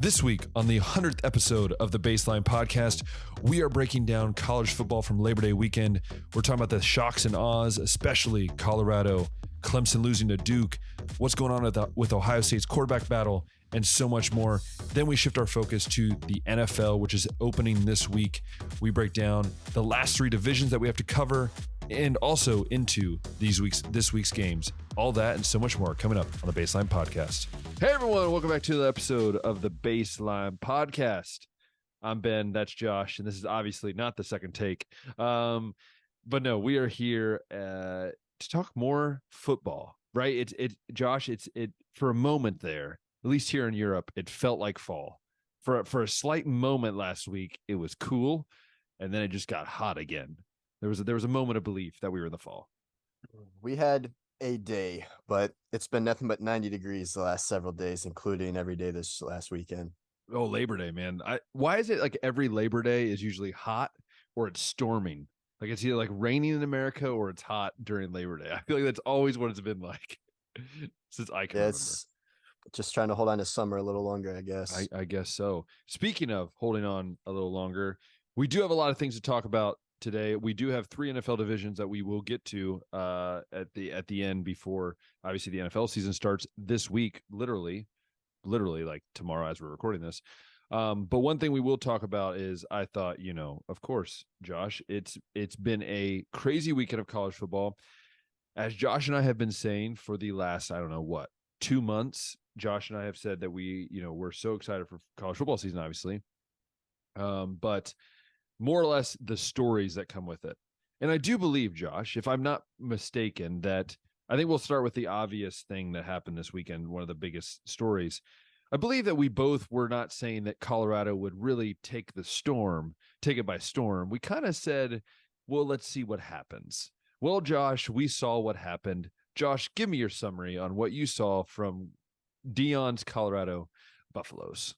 This week, on the 100th episode of the Baseline Podcast, we are breaking down college football from Labor Day weekend. We're talking about the shocks and awes, especially Colorado, Clemson losing to Duke, what's going on with Ohio State's quarterback battle, and so much more. Then we shift our focus to the NFL, which is opening this week. We break down the last three divisions that we have to cover and also into this week's games. All that and so much more coming up on the Baseline Podcast. Hey everyone, welcome back to the episode of the Baseline Podcast. I'm Ben, that's Josh, and this is obviously not the second take. But no, we are here to talk more football, right? Josh, it for a moment there, at least here in Europe, it felt like fall. For a slight moment last week, it was cool, and then it just got hot again. There was a moment of belief that we were in the fall. We had a day, but it's been nothing but 90 degrees the last several days, including every day this last weekend. Oh, Labor Day, man. Why is it like every Labor Day is usually hot or it's storming? Like it's either like raining in America or it's hot during Labor Day. I feel like that's always what it's been like since I can remember. It's just trying to hold on to summer a little longer, I guess. I guess so. Speaking of holding on a little longer, we do have a lot of things to talk about today. We do have three NFL divisions that we will get to at the end before obviously the NFL season starts this week, literally like tomorrow as we're recording this. But one thing we will talk about is I thought, of course, Josh, it's been a crazy weekend of college football. As Josh and I have been saying for the last, 2 months, Josh and I have said that we're so excited for college football season, obviously. But more or less the stories that come with it. And I do believe, Josh, if I'm not mistaken, that I think we'll start with the obvious thing that happened this weekend, one of the biggest stories. I believe that we both were not saying that Colorado would really take it by storm. We kind of said, well, let's see what happens. Well, Josh, we saw what happened. Josh, give me your summary on what you saw from Dion's Colorado Buffaloes.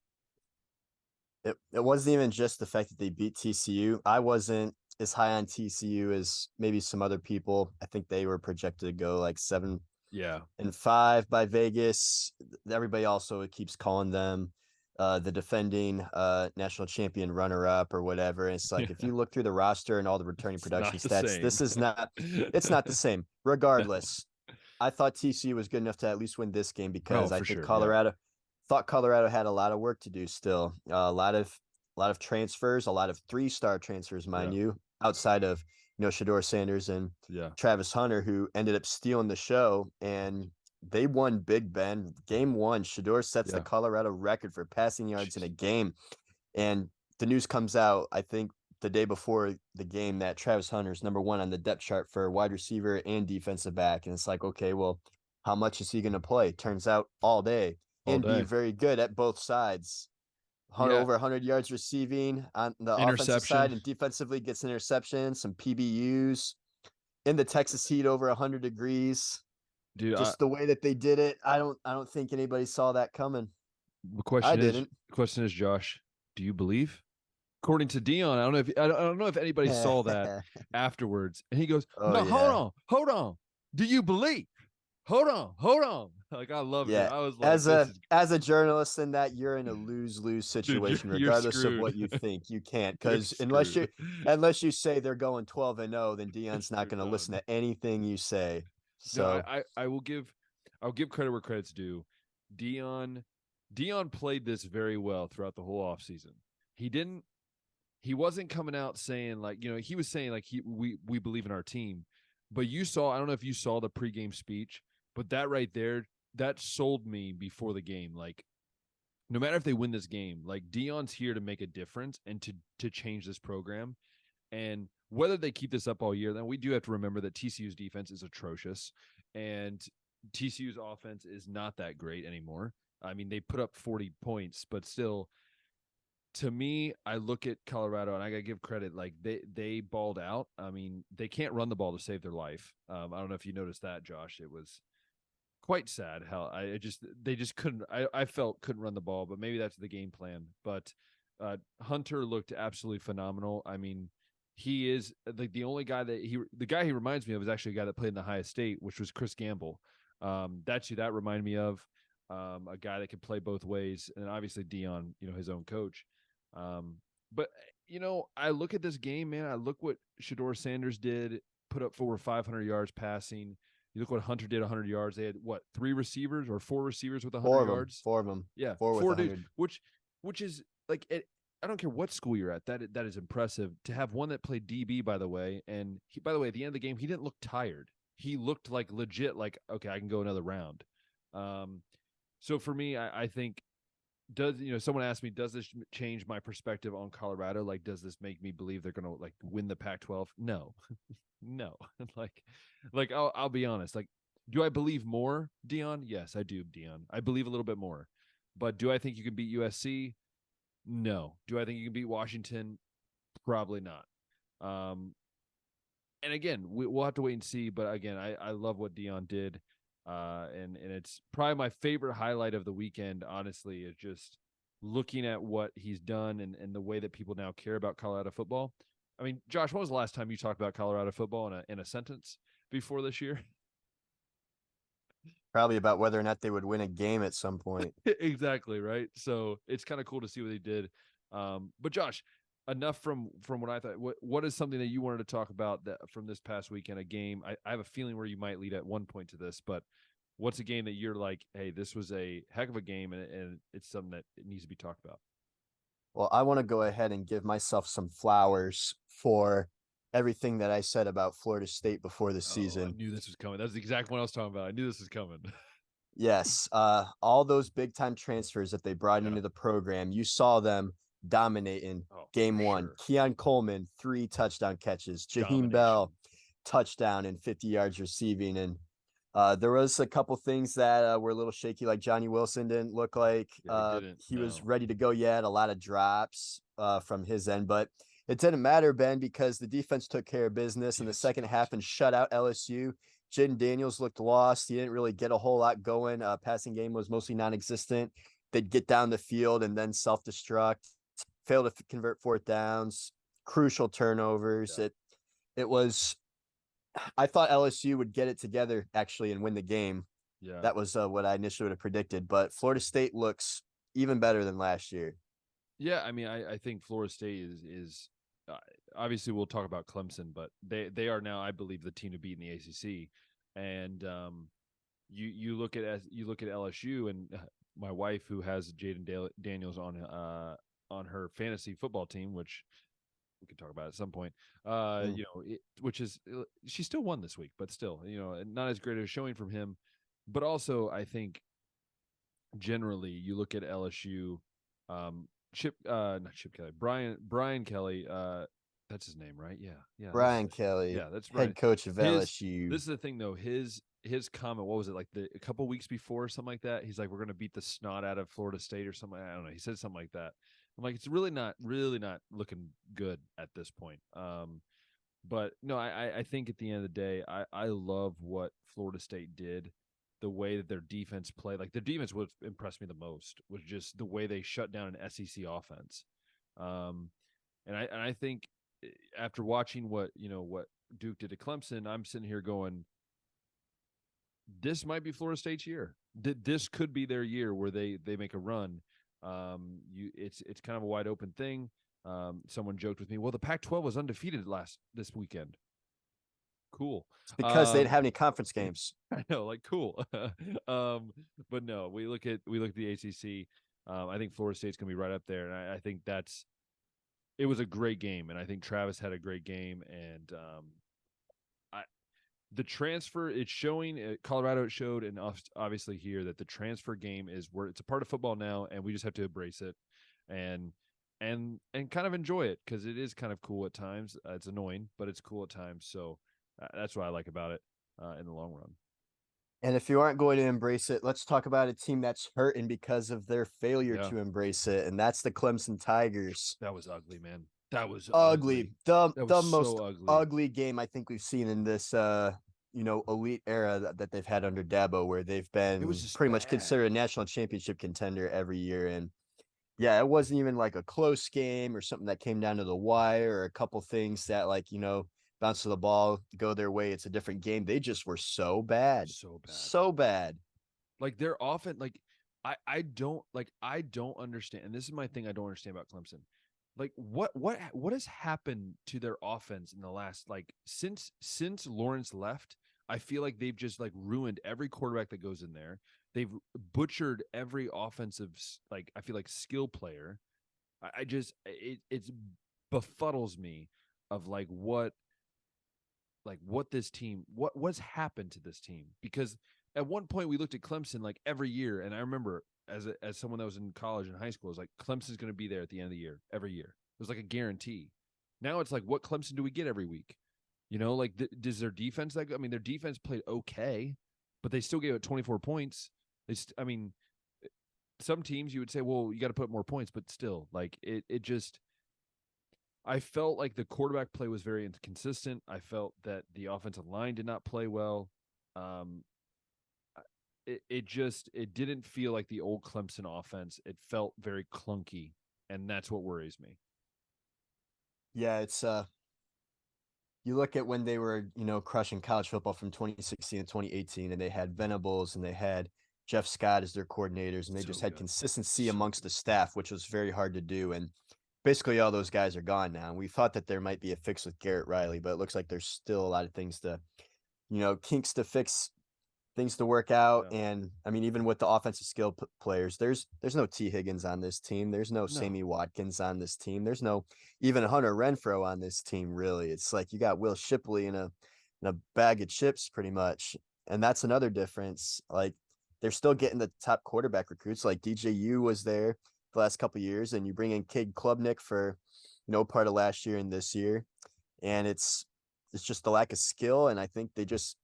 It wasn't even just the fact that they beat TCU. I wasn't as high on TCU as maybe some other people. I think they were projected to go like 7-5 by Vegas. Everybody also keeps calling them the defending national champion runner-up or whatever. And it's like if you look through the roster and all the returning production stats, it's not the same. Regardless, I thought TCU was good enough to at least win this game because I think Colorado had a lot of work to do still. A lot of transfers, a lot of 3-star transfers, mind you, outside of Shedeur Sanders and Travis Hunter, who ended up stealing the show, and they won Big Ben. Game 1, Shedeur sets the Colorado record for passing yards in a game, and the news comes out, I think, the day before the game that Travis Hunter is number 1 on the depth chart for wide receiver and defensive back, and it's like, okay, well, how much is he going to play? Turns out all day. And be very good at both sides. Over 100 yards receiving on the offensive side, and defensively gets an interception, some PBUs. In the Texas heat, over 100 degrees. Dude, just the way that they did it, I don't think anybody saw that coming. The question is, Josh, do you believe? According to Dion, I don't know if anybody saw that afterwards, and he goes, hold on, do you believe? Hold on. Like, I love it. I was like, as a journalist in that, you're in a lose-lose situation, regardless of what you think. You can't, because unless you say they're going 12-0, then Dion's not going to listen to anything you say. So no, I'll give credit where credit's due. Dion played this very well throughout the whole offseason. He wasn't coming out saying like, he was saying like we believe in our team. But I don't know if you saw the pregame speech, but that right there, that sold me before the game. Like, no matter if they win this game, like Dion's here to make a difference and to change this program. And whether they keep this up all year, then we do have to remember that TCU's defense is atrocious and TCU's offense is not that great anymore. I mean, they put up 40 points, but still, to me, I look at Colorado and I gotta give credit. Like they balled out. I mean, they can't run the ball to save their life. I don't know if you noticed that, Josh. It was quite sad how they just couldn't. I felt couldn't run the ball, but maybe that's the game plan. But Hunter looked absolutely phenomenal. I mean, he is like the only guy the guy he reminds me of is actually a guy that played in the Ohio State, which was Chris Gamble. That's who that reminded me of. a guy that can play both ways, and obviously Dion, his own coach. But I look at this game, man. I look what Shedeur Sanders did, put up over 500 yards passing. You look what Hunter did, 100 yards. They had what, 3 receivers or 4 receivers with 100 yards? Four of them. Yeah, 4 with 4 dudes, 100. which is like I don't care what school you're at. That is impressive to have one that played DB, by the way. And by the way, at the end of the game, he didn't look tired. He looked like legit, like, okay, I can go another round. So for me, I think, someone asked me, does this change my perspective on Colorado? Like, does this make me believe they're going to like win the Pac-12? No, no. like I'll be honest. Like, do I believe more, Dion? Yes, I do, Dion. I believe a little bit more. But do I think you can beat USC? No. Do I think you can beat Washington? Probably not. And again, we'll have to wait and see. But again, I love what Dion did. And it's probably my favorite highlight of the weekend, honestly, is just looking at what he's done and the way that people now care about Colorado football. I mean, Josh, when was the last time you talked about Colorado football in a sentence before this year? Probably about whether or not they would win a game at some point. Exactly, right? So it's kind of cool to see what they did. But Josh, enough from what I thought. What is something that you wanted to talk about that from this past weekend? A game. I have a feeling where you might lead at one point to this, but what's a game that you're like, hey, this was a heck of a game, and it's something that it needs to be talked about? Well, I want to go ahead and give myself some flowers for everything that I said about Florida State before the season. I knew this was coming. That's the exact one I was talking about. I knew this was coming. Yes, all those big time transfers that they brought into the program, you saw them dominating game one. Sure. Keon Coleman, 3 touchdown catches. Jaheim Bell, touchdown and 50 yards receiving. And there was a couple things that were a little shaky, like Johnny Wilson didn't look like he was ready to go yet. A lot of drops from his end, but it didn't matter, Ben, because the defense took care of business in the second half and shut out LSU. Jaden Daniels looked lost. He didn't really get a whole lot going. Passing game was mostly non-existent. They'd get down the field and then self-destruct, fail to convert 4th downs, crucial turnovers. Yeah. It was, I thought LSU would get it together actually and win the game. Yeah, that was what I initially would have predicted. But Florida State looks even better than last year. Yeah, I mean, I think Florida State is obviously we'll talk about Clemson, but they are now, I believe, the team to beat in the ACC. And you look at LSU, and my wife, who has Jaden Daniels on her fantasy football team, which we can talk about at some point. Which is, she still won this week, but still, not as great as showing from him. But also, I think generally you look at LSU. Not Chip Kelly, Brian Kelly. That's his name, right? Yeah. Brian Kelly. Yeah, that's head coach of LSU. This is the thing, though. His comment, what was it, like a couple weeks before, something like that? He's like, we're going to beat the snot out of Florida State or something. I don't know. He said something like that. I'm like, it's really not looking good at this point. But no, I think at the end of the day, I love what Florida State did. The way that their defense played, like their defense would impress me the most was just the way they shut down an SEC offense. And I think after watching what Duke did to Clemson, I'm sitting here going, this might be Florida State's year. This could be their year where they make a run. It's kind of a wide open thing. Someone joked with me, well, the Pac-12 was undefeated this weekend. Cool. It's because they didn't have any conference games. I know, like, cool. But no, we look at the ACC. I think Florida State's gonna be right up there, and I think it was a great game, and I think Travis had a great game, and the transfer, it's showing at Colorado, it showed, and obviously here, that the transfer game is where it's a part of football now, and we just have to embrace it and kind of enjoy it, because it is kind of cool at times. It's annoying, but it's cool at times. So that's what I like about it in the long run. And if you aren't going to embrace it, let's talk about a team that's hurting because of their failure to embrace it, and that's the Clemson Tigers. That was ugly, man. That was ugly. The most ugly game I think we've seen in this elite era that they've had under Dabo, where they've been pretty much considered a national championship contender every year. And yeah, it wasn't even like a close game or something that came down to the wire, or a couple things that bounce to the ball, go their way. It's a different game. They just were so bad. So bad. Like, they're often, like, I don't understand, and this is my thing I don't understand about Clemson. Like what has happened to their offense in the last, like, since Lawrence left? I feel like they've just like ruined every quarterback that goes in there. They've butchered every offensive, like, I feel like, skill player. I just it's befuddles me of what this team, what's happened to this team, because at one point we looked at Clemson like every year, and I remember as someone that was in college and high school, it was like Clemson's going to be there at the end of the year every year. It was like a guarantee. Now it's like, what Clemson do we get every week? Like, does their defense that go? I mean, their defense played okay, but they still gave it 24 points. I mean, some teams you would say, well, you got to put more points, but still, like, it just, I felt like the quarterback play was very inconsistent. I felt that the offensive line did not play well. Um, it didn't feel like the old Clemson offense. It felt very clunky, and that's what worries me. Yeah, it's you look at when they were, crushing college football from 2016 to 2018, and they had Venables and they had Jeff Scott as their coordinators, and they just had consistency amongst the staff, which was very hard to do. And basically all those guys are gone now. And we thought that there might be a fix with Garrett Riley, but it looks like there's still a lot of things to, kinks to fix, things to work out. Yeah. And I mean, even with the offensive skill players, there's no T Higgins on this team. There's no Sammy Watkins on this team. There's no even Hunter Renfro on this team. Really, it's like you got Will Shipley in a bag of chips, pretty much. And that's another difference. Like, they're still getting the top quarterback recruits. Like DJU was there the last couple of years, and you bring in Cade Klubnik for part of last year and this year, and it's just the lack of skill. And I think there's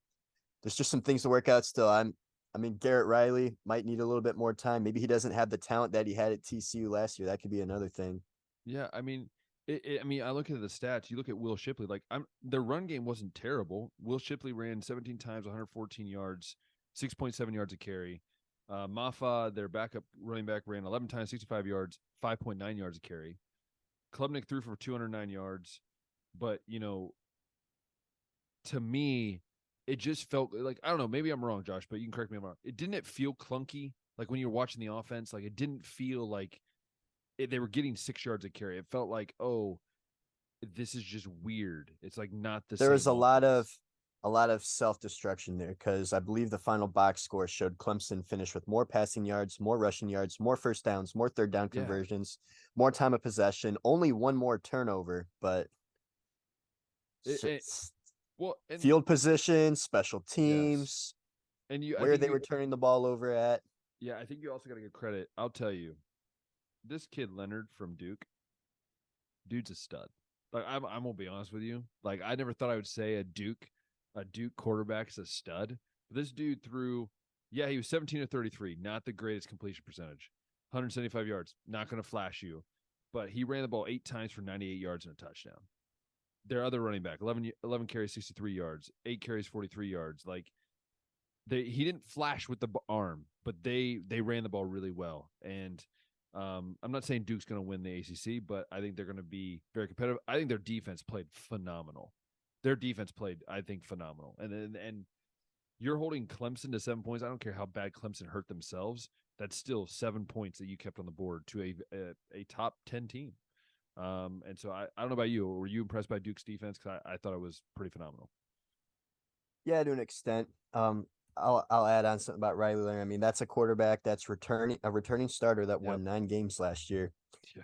just some things to work out still. I mean, Garrett Riley might need a little bit more time. Maybe he doesn't have the talent that he had at TCU last year. That could be another thing. Yeah, I mean, I look at the stats. You look at Will Shipley. Like, their run game wasn't terrible. Will Shipley ran 17 times, 114 yards, 6.7 yards a carry. Mafa, their backup running back, ran 11 times, 65 yards, 5.9 yards a carry. Klubnik threw for 209 yards, but to me, it just felt like, I don't know, maybe I'm wrong, Josh, but you can correct me if I'm wrong. It feel clunky, like when you're watching the offense. Like, it didn't feel like they were getting 6 yards a carry. It felt like, oh, this is just weird. It's like not the There same was a offense. lot of self-destruction there, because I believe the final box score showed Clemson finished with more passing yards, more rushing yards, more first downs, more third down Yeah. conversions, more time of possession, only one more turnover, but It, it, well, and field position, special yes, teams, and I where think they were turning the ball over at. I think you also got to give credit. I'll tell you, this kid Leonard from Duke, dude's a stud. Like, I'm gonna be honest with you. Like, I never thought I would say a Duke quarterback's a stud. But this dude threw, yeah, he was 17 to 33, not the greatest completion percentage, 175 yards, not gonna flash you, but he ran the ball 8 times for 98 yards and a touchdown. Their other running back, 11 carries, 63 yards, 8 carries, 43 yards. Like, he didn't flash with the arm, but they ran the ball really well. And I'm not saying Duke's going to win the ACC, but I think they're going to be very competitive. I think their defense played phenomenal. I think, phenomenal. And you're holding Clemson to 7 points. I don't care how bad Clemson hurt themselves. That's still 7 points that you kept on the board to a top 10 team. And so I don't know about you. Were you impressed by Duke's defense? Because I thought it was pretty phenomenal. Yeah, to an extent. I'll add on something about Riley Leonard. I mean, that's a quarterback that's returning starter that won 9 games last year. Yeah.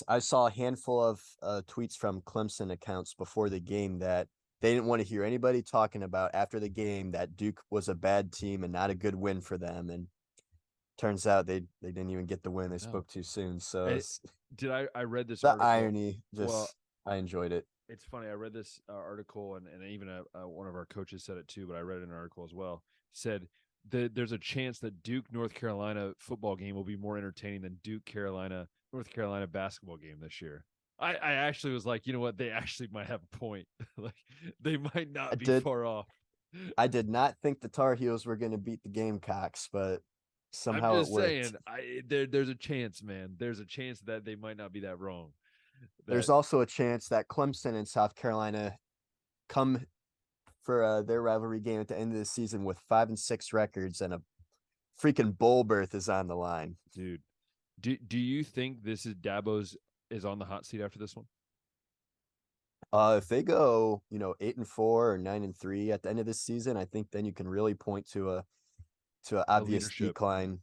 I saw a handful of tweets from Clemson accounts before the game that they didn't want to hear anybody talking about after the game that Duke was a bad team and not a good win for them. And turns out they didn't even get the win. They spoke too soon. So I read this the article. irony, I enjoyed it. It's funny. I read this article, and even one of our coaches said it too, but I read it in an article as well. Said that there's a chance that Duke North Carolina football game will be more entertaining than Duke North Carolina basketball game this year. I actually was like, you know what? They actually might have a point. Like, they might not be far off. I did not think the Tar Heels were going to beat the Gamecocks, but somehow I'm just it worked. saying, there's a chance, man. There's a chance that they might not be that wrong. There's also a chance that Clemson and South Carolina come for their rivalry game at the end of the season with 5-6 records and a freaking bowl berth is on the line. Dude, do you think this is Dabo's is on the hot seat after this one? If they go, 8-4 or 9-3 at the end of this season, I think then you can really point to an obvious decline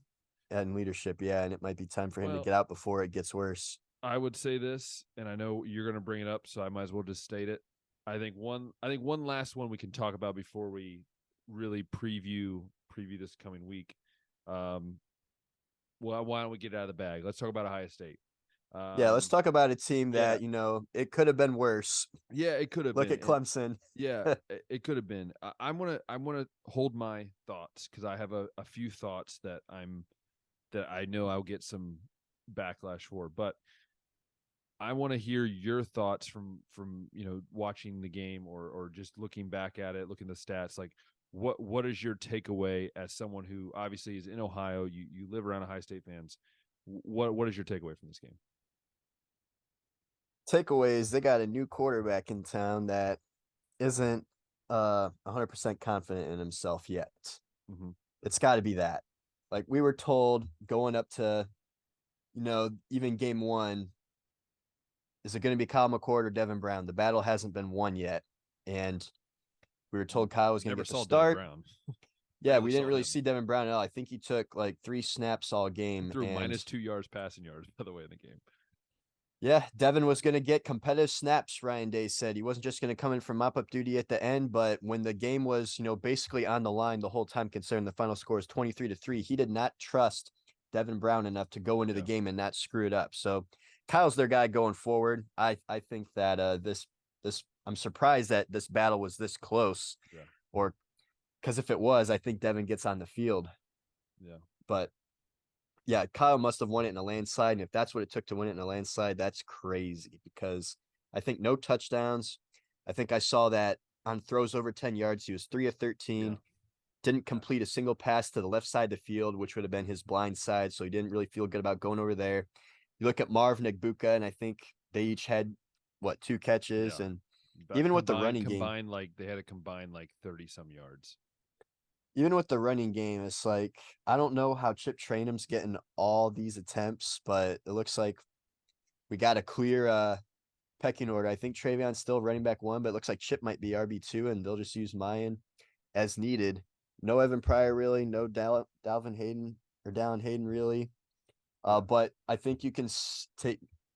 in leadership. Yeah, and it might be time for him to get out before it gets worse. I would say this, and I know you're going to bring it up, so I might as well just state it. I think one last one we can talk about before we really preview this coming week. Well, why don't we get it out of the bag? Let's talk about Ohio State. Let's talk about a team that, it could have been worse. Yeah, it could have been. Look at Clemson. Yeah, it could have been. I'm gonna hold my thoughts because I have a few thoughts that I know I'll get some backlash for, but I want to hear your thoughts from watching the game or just looking back at it, looking at the stats. Like, what is your takeaway as someone who obviously is in Ohio? You live around Ohio State fans. What is your takeaway from this game? Takeaways: they got a new quarterback in town that isn't 100% confident in himself yet. Mm-hmm. It's got to be that. Like we were told going up to, even game one, is it going to be Kyle McCord or Devin Brown? The battle hasn't been won yet, and we were told Kyle was going to get the start. Yeah, we didn't really see Devin Brown at all. I think he took like 3 snaps all game. He threw -2 yards passing yards, by the way, in the game. Yeah, Devin was going to get competitive snaps, Ryan Day said. He wasn't just going to come in for mop-up duty at the end, but when the game was, basically on the line the whole time, considering the final score is 23-3, he did not trust Devin Brown enough to go into the game and not screw it up. So Kyle's their guy going forward. I think that this I'm surprised that this battle was this close. Yeah. Or because if it was, I think Devin gets on the field. Yeah. But yeah, Kyle must have won it in a landslide. And if that's what it took to win it in a landslide, that's crazy because I think no touchdowns. I think I saw that on throws over 10 yards. He was 3 of 13. Yeah. Didn't complete a single pass to the left side of the field, which would have been his blind side. So he didn't really feel good about going over there. You look at Marv Nagbuka, and I think they each had, 2 catches. Yeah. And even with the running game. They had to combine like 30-some yards. Even with the running game, it's like, I don't know how Chip Trainum's getting all these attempts, but it looks like we got a clear pecking order. I think Travion's still running back 1, but it looks like Chip might be RB2, and they'll just use Mayan as needed. No Evan Pryor, really. No Dalvin Hayden or Dallin Hayden, really. But I think you can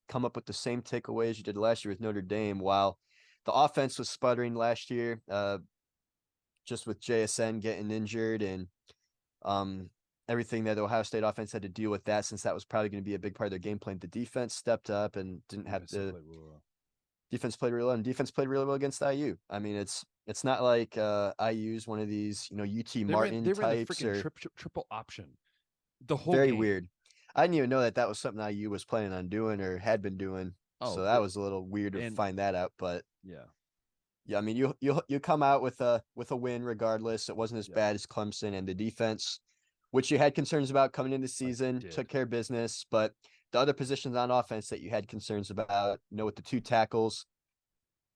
come up with the same takeaways you did last year with Notre Dame. While the offense was sputtering last year, just with JSN getting injured and everything that the Ohio State offense had to deal with that, since that was probably going to be a big part of their game plan. The defense stepped up and didn't have to. Defense played really well, and defense played really well against IU. I mean, it's not like IU's one of these, UT Martin they types ran the triple option. The whole very game. Weird. I didn't even know that was something IU was planning on doing or had been doing. So that was a little weird to find that out. But yeah, I mean, you come out with a win regardless. It wasn't as bad as Clemson, and the defense, which you had concerns about coming into the season, took care of business. But the other positions on offense that you had concerns about, with the 2 tackles,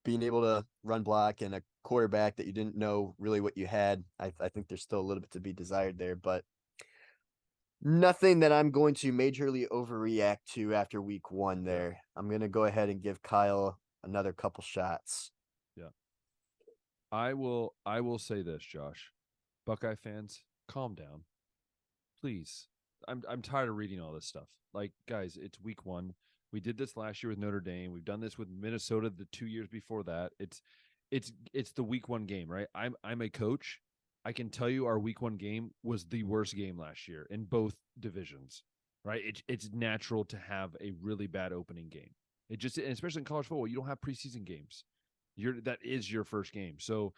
being able to run block, and a quarterback that you didn't know really what you had, I think there's still a little bit to be desired there. But nothing that I'm going to majorly overreact to after week 1 there. I'm going to go ahead and give Kyle another couple shots. Yeah. I will say this, Josh. Buckeye fans, calm down. Please. I'm tired of reading all this stuff. Like, guys, it's week 1. We did this last year with Notre Dame. We've done this with Minnesota the 2 years before that. It's the week 1 game, right? I'm a coach. I can tell you our week 1 game was the worst game last year in both divisions, right? It's natural to have a really bad opening game. Especially in college football, you don't have preseason games. That is your first game. So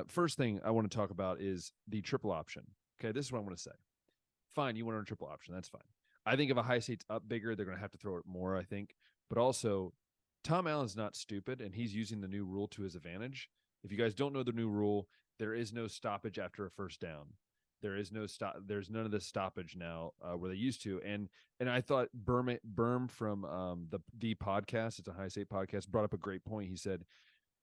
first thing I want to talk about is the triple option. Okay, this is what I want to say. Fine, you want to run a triple option. That's fine. I think if Ohio State's up bigger, they're going to have to throw it more, I think. But also, Tom Allen's not stupid, and he's using the new rule to his advantage. If you guys don't know the new rule, there is no stoppage after a first down. There is no stop. There's none of this stoppage now where they used to. And I thought Berm from the podcast, it's a Ohio State podcast, brought up a great point. He said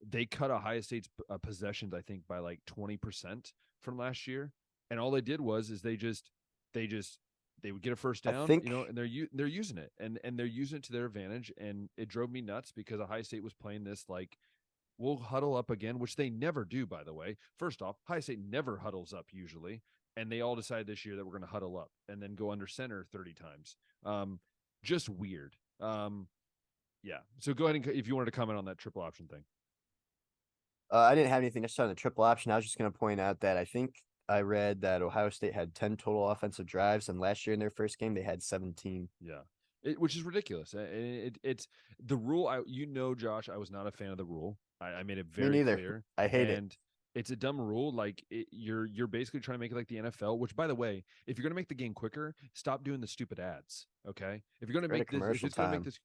they cut Ohio State's possessions, I think, by like 20% from last year. And all they did was they just they would get a first I down, think and they're using it, and they're using it to their advantage. And it drove me nuts because Ohio State was playing this like, we'll huddle up again, which they never do, by the way. First off, Ohio State never huddles up usually, and they all decided this year that we're going to huddle up and then go under center 30 times. Just weird. Yeah. So go ahead and if you wanted to comment on that triple option thing. I didn't have anything necessarily on the triple option. I was just going to point out that I think I read that Ohio State had 10 total offensive drives, and last year in their first game they had 17. Yeah. Which is ridiculous. It's the rule. Josh, I was not a fan of the rule. I made it very clear. I hate it. And it's a dumb rule. Like you're basically trying to make it like the NFL. Which, by the way, if you're going to make the game quicker, stop doing the stupid ads. Okay, if you're going to make this, if it's going to make this,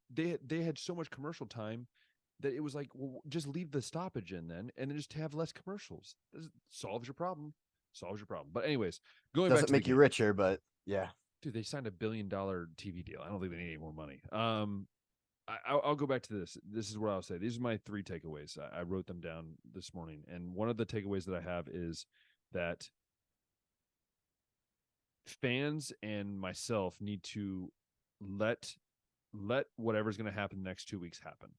they had so much commercial time that it was like, well, just leave the stoppage in then, and then just have less commercials. This solves your problem. But anyways, going back to doesn't make you richer, but yeah. Dude, they signed $1 billion TV deal. I don't think they need any more money. I'll go back to this. This is what I'll say. These are my 3 takeaways. I wrote them down this morning. And one of the takeaways that I have is that fans and myself need to let whatever's going to happen the next 2 weeks happen,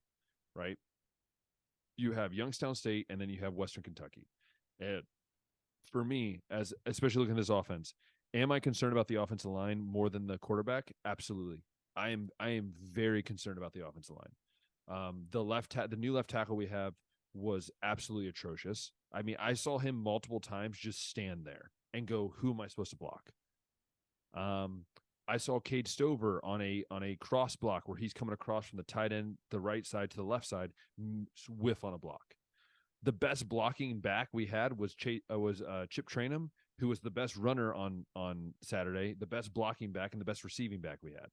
right? You have Youngstown State, and then you have Western Kentucky. And for me, especially looking at this offense, am I concerned about the offensive line more than the quarterback? Absolutely. I am very concerned about the offensive line. The new left tackle we have was absolutely atrocious. I mean, I saw him multiple times just stand there and go, "Who am I supposed to block?" I saw Cade Stover on a cross block where he's coming across from the tight end, the right side to the left side, whiff on a block. The best blocking back we had was Chip Trainum, who was the best runner on Saturday, the best blocking back, and the best receiving back we had.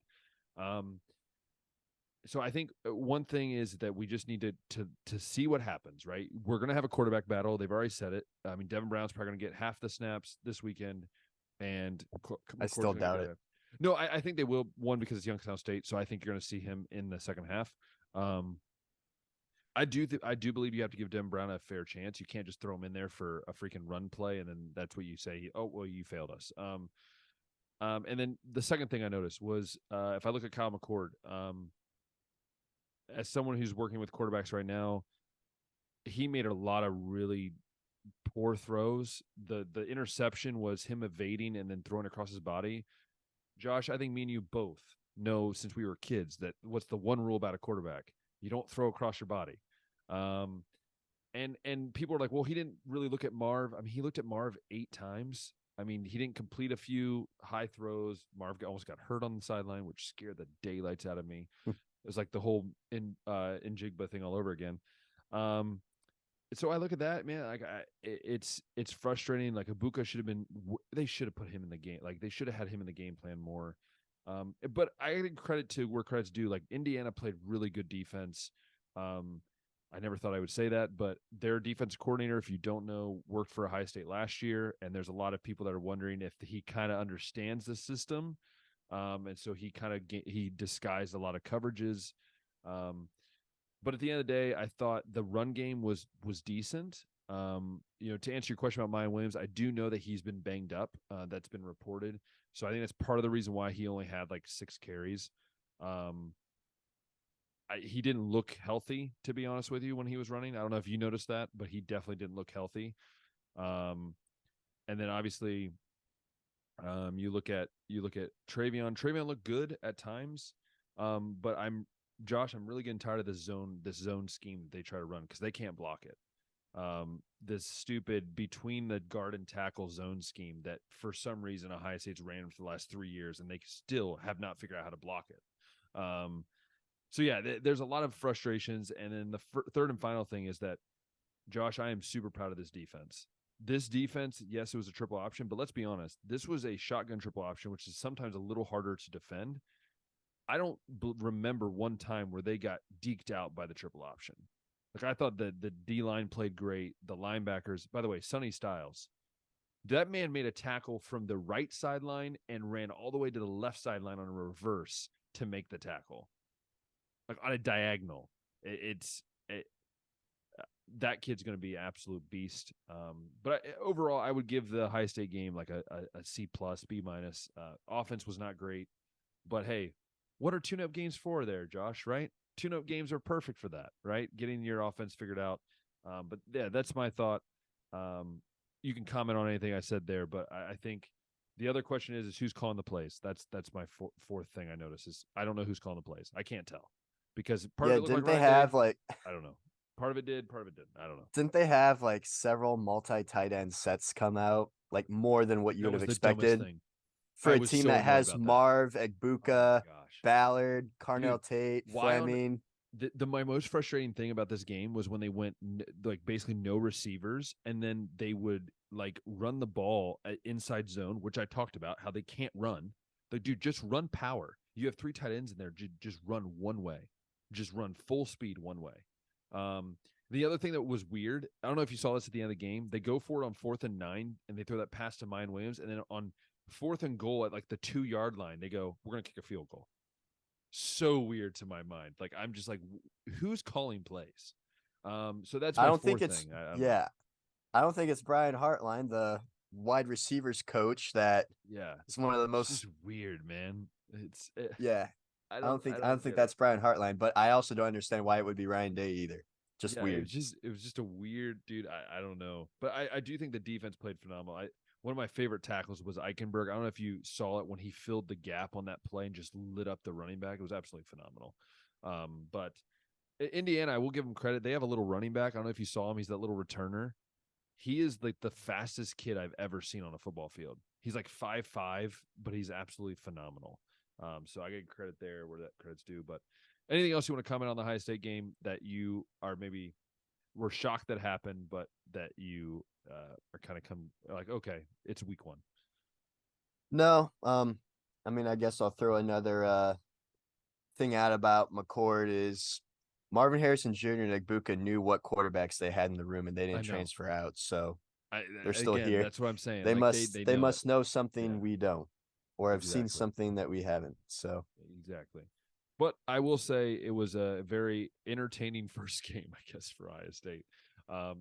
So I think one thing is that we just need to see what happens, right? We're going to have a quarterback battle. They've already said it. I mean, Devin Brown's probably going to get half the snaps this weekend, and I still doubt it. No, I think they will. One, because it's Youngstown State, so I think you're going to see him in the second half. I do believe you have to give Devin Brown a fair chance. You can't just throw him in there for a freaking run play, and then that's what you say. Oh, well, you failed us. And then the second thing I noticed was if I look at Kyle McCord, as someone who's working with quarterbacks right now, he made a lot of really poor throws. The interception was him evading and then throwing across his body. Josh, I think me and you both know since we were kids that what's the one rule about a quarterback? You don't throw across your body. And people are like, well, he didn't really look at Marv. I mean, he looked at Marv 8 times. I mean, he didn't complete a few high throws. Marv almost got hurt on the sideline, which scared the daylights out of me. It was like the whole Njigba thing all over again. So I look at that, man. Like it's frustrating. Like Ibuka should have been. They should have put him in the game. Like they should have had him in the game plan more. But I think credit to where credit's due. Like Indiana played really good defense. I never thought I would say that, but their defensive coordinator, if you don't know, worked for Ohio State last year, and there's a lot of people that are wondering if he kind of understands the system, and so he disguised a lot of coverages. But at the end of the day, I thought the run game was decent. To answer your question about Mayan Williams, I do know that he's been banged up. That's been reported, so I think that's part of the reason why he only had like 6 carries. He didn't look healthy, to be honest with you, when he was running. I don't know if you noticed that, but he definitely didn't look healthy. And then obviously, you look at Travion. Travion looked good at times, but I'm really getting tired of this zone scheme that they try to run because they can't block it. This stupid between the guard and tackle zone scheme that for some reason Ohio State's ran for the last 3 years, and they still have not figured out how to block it. So yeah, there's a lot of frustrations. And then the third and final thing is that, Josh, I am super proud of this defense. This defense, yes, it was a triple option, but let's be honest, this was a shotgun triple option, which is sometimes a little harder to defend. I don't remember one time where they got deked out by the triple option. Like I thought the D-line played great. The linebackers, by the way, Sonny Styles, that man made a tackle from the right sideline and ran all the way to the left sideline on a reverse to make the tackle. Like on a diagonal. that kid's going to be absolute beast. But overall, I would give the High State game like a C plus, B minus. Offense was not great, but hey, what are tune-up games for there, Josh? Right? Tune-up games are perfect for that, right? Getting your offense figured out. But yeah, that's my thought. You can comment on anything I said there, but I think the other question is who's calling the plays. That's my fourth thing I notice is I don't know who's calling the plays. I can't tell because part of it looked didn't like they Ryan have Day. like I don't know. Part of it did, part of it didn't. I don't know. Didn't they have like several multi-tight end sets come out, like more than what you That would was have the dumbest expected thing. for I a was team so that annoyed has about that. Marv, Oh Egbuka, my gosh. Ballard, Carnell Dude, Tate, why on Fleming? my most frustrating thing about this game was when they went like basically no receivers and then they would like run the ball at inside zone, which I talked about how they can't run. Like, dude, just run power. You have 3 tight ends in there. Just run one way. Just run full speed one way. The other thing that was weird, I don't know if you saw this at the end of the game. They go for it on 4th and 9, and they throw that pass to Mayan Williams, and then on 4th and goal at like the 2-yard line, they go, "We're gonna kick a field goal." So weird to my mind. Like I'm just like, who's calling plays? So that's I my don't think fourth it's thing. I don't know. yeah. I don't think it's Brian Hartline, the wide receivers coach, that Yeah, is one of the it's most just weird, man. yeah. I I don't don't think get it. that's Brian Hartline, but I also don't understand why it would be Ryan Day either. Just Yeah, weird. it was just a weird dude. I don't know, but I do think the defense played phenomenal. One of my favorite tackles was Eichenberg. I don't know if you saw it when he filled the gap on that play and just lit up the running back. It was absolutely phenomenal. But Indiana, I will give them credit. They have a little running back. I don't know if you saw him. He's that little returner. He is like the fastest kid I've ever seen on a football field. He's like 5'5", but he's absolutely phenomenal. So I get credit there where that credit's due. But anything else you want to comment on the High State game that you are maybe were shocked that happened, but that you are kind of like, okay, it's week 1. No, I mean, I guess I'll throw another thing out about McCord is Marvin Harrison Jr. and Egbuka knew what quarterbacks they had in the room, and they I didn't know. transfer out, so they're still Again, here. that's what I'm saying. Like they They know it. must know something Yeah, we don't, or have seen exactly. something that we haven't. So Exactly. But I will say it was a very entertaining first game, I guess, for Iowa State.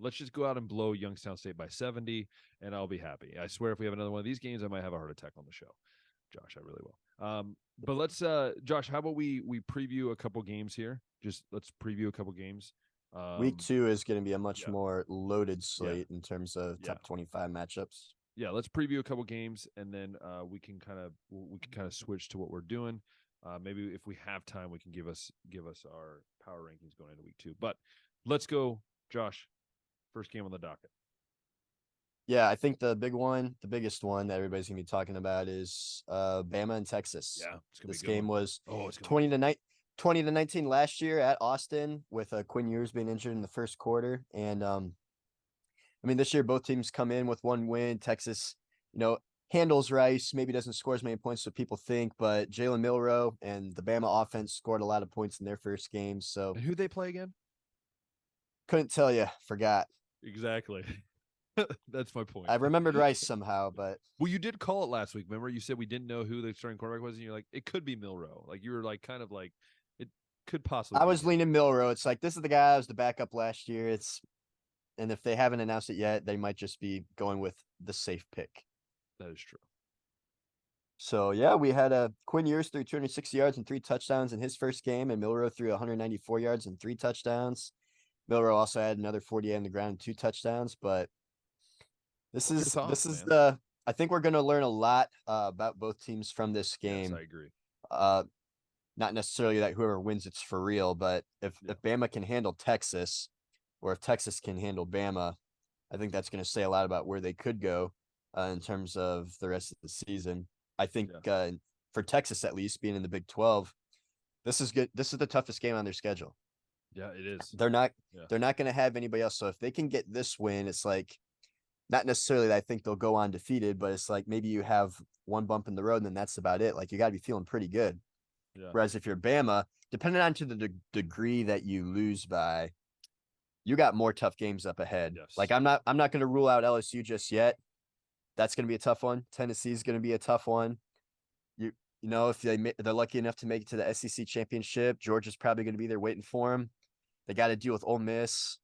Let's just go out and blow Youngstown State by 70, and I'll be happy. I swear if we have another one of these games, I might have a heart attack on the show. Josh, I really will. But let's Josh, how about we preview a couple games here? Just let's preview a couple games. week 2 is going to be a much Yeah. more loaded Yeah. slate in terms of Yeah. top 25 matchups. Yeah, let's preview a couple games and then we can kind of switch to what we're doing. Maybe if we have time, we can give us our power rankings going into week 2. But let's go, Josh. First game on the docket. Yeah, I think the biggest one that everybody's gonna be talking about is Bama and Texas. Yeah, it's gonna This be a good game one. was It's 20 to 19 last year at Austin with Quinn Ewers being injured in the first quarter. And I mean, this year both teams come in with 1 win. Texas, handles Rice, maybe doesn't score as many points as people think, but Jalen Milroe and the Bama offense scored a lot of points in their first game. So And who they play again? couldn't tell you, forgot. Exactly. That's my point. I remembered Rice somehow, but well, you did call it last week. Remember, you said we didn't know who the starting quarterback was, and you're like, it could be Milroe. Like you were like, kind of like, it could possibly. I be was him. leaning Milroe. It's like this is the guy that was the backup last year. And if they haven't announced it yet, they might just be going with the safe pick. That is true. So yeah, we had Quinn Ewers threw 260 yards and 3 touchdowns in his first game, and Milroe threw 194 yards and 3 touchdowns. Milroe also had another 48 on the ground and 2 touchdowns. But this What are your is thoughts, man? I think we're going to learn a lot about both teams from this game. Yes, I agree. Not necessarily that whoever wins it's for real, but if Bama can handle Texas, or if Texas can handle Bama, I think that's going to say a lot about where they could go in terms of the rest of the season. I think for Texas, at least being in the Big 12, this is good. This is the toughest game on their schedule. Yeah, it is. They're not going to have anybody else. So if they can get this win, it's like not necessarily that I think they'll go undefeated, but it's like maybe you have one bump in the road and then that's about it. Like you got to be feeling pretty good. Yeah. Whereas if you're Bama, depending on to the degree that you lose by, you got more tough games up ahead. Yes. Like I'm not going to rule out LSU just yet. That's going to be a tough one. Tennessee is going to be a tough one. You know, if they're lucky enough to make it to the SEC championship, Georgia's probably going to be there waiting for them. They got to deal with Ole Miss.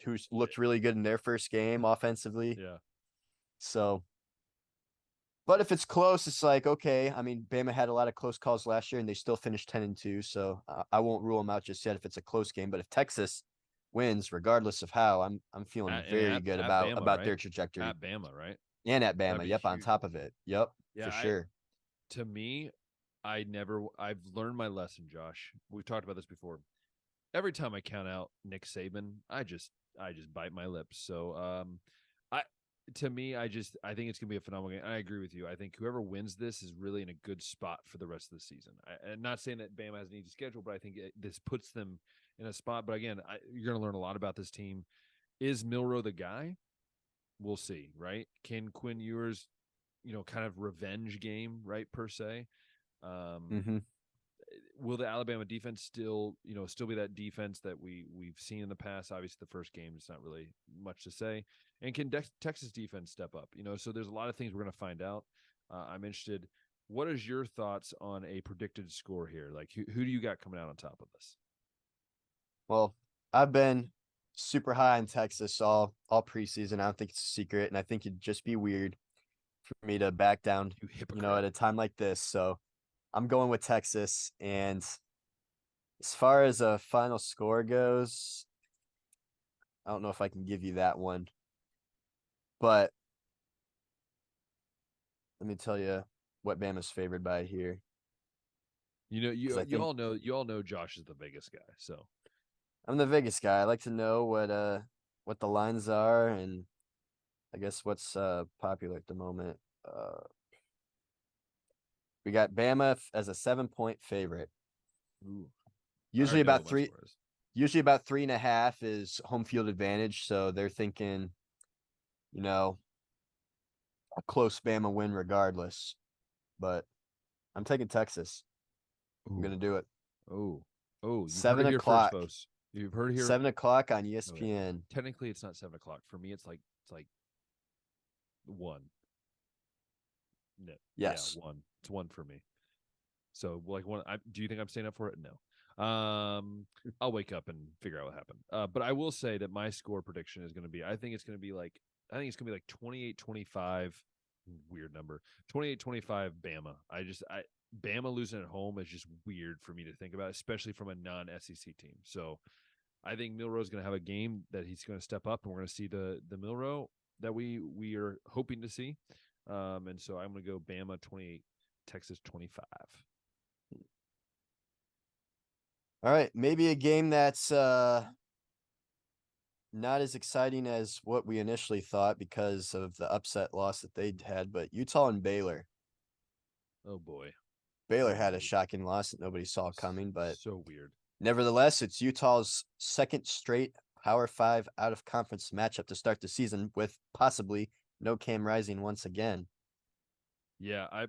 who's looked really good in their first game offensively. Yeah. So, but if it's close, it's like, okay. I mean, Bama had a lot of close calls last year, and they still finished 10-2. So I won't rule them out just yet if it's a close game. But if Texas wins, regardless of how, I'm feeling very good at Bama, about right? their trajectory. At Bama, right? And at That'd Bama, be yep, on huge. top of it, yep, Yeah, for sure. To me, I've learned my lesson, Josh. We've talked about this before. Every time I count out Nick Saban, I just bite my lips. So, I to me, I think it's gonna be a phenomenal game. I agree with you. I think whoever wins this is really in a good spot for the rest of the season. I'm not saying that Bama has an easy schedule, but I think this puts them in a spot. But again, you're gonna learn a lot about this team. Is Milroe the guy? We'll see, right? Can Quinn Ewers, kind of revenge game, right, per se? Mm-hmm. Will the Alabama defense still be that defense that we've seen in the past? Obviously, the first game is not really much to say. And can Texas defense step up? So there's a lot of things we're going to find out. I'm interested. What is your thoughts on a predicted score here? Like, who do you got coming out on top of this? Well, I've been super high in Texas all preseason. I don't think it's a secret, and I think it'd just be weird for me to back down, You hypocrite. at a time like this. So I'm going with Texas. And as far as a final score goes, I don't know if I can give you that one, but let me tell you what Bama's favored by here. You all know Josh is the Vegas guy, so I'm the Vegas guy. I like to know what the lines are, and I guess what's popular at the moment. We got Bama as a 7-point favorite. Ooh, Usually about three. Usually about 3.5 is home field advantage. So they're thinking, a close Bama win regardless. But I'm taking Texas. I'm gonna do it. Oh, you've 7 o'clock. Folks. You've heard here 7 o'clock on ESPN. Okay. Technically, it's not 7 o'clock for me. It's like 1. No. Yes. Yeah, 1. It's 1 for me. So, like, 1. Do you think I'm staying up for it? No. I'll wake up and figure out what happened. But I will say that my score prediction is going to be. I think it's going to be like 28-25. Weird number. 28-25 Bama. Bama losing at home is just weird for me to think about, especially from a non-SEC team. So I think Milroe is going to have a game that he's going to step up, and we're going to see the Milroe that we are hoping to see. And so I'm going to go Bama 28, Texas 25. All right, maybe a game that's not as exciting as what we initially thought because of the upset loss that they'd had, but Utah and Baylor. Oh boy. Baylor had a shocking loss that nobody saw coming, but so weird. Nevertheless, it's Utah's second straight Power 5 out of conference matchup to start the season with possibly no Cam Rising once again. Yeah,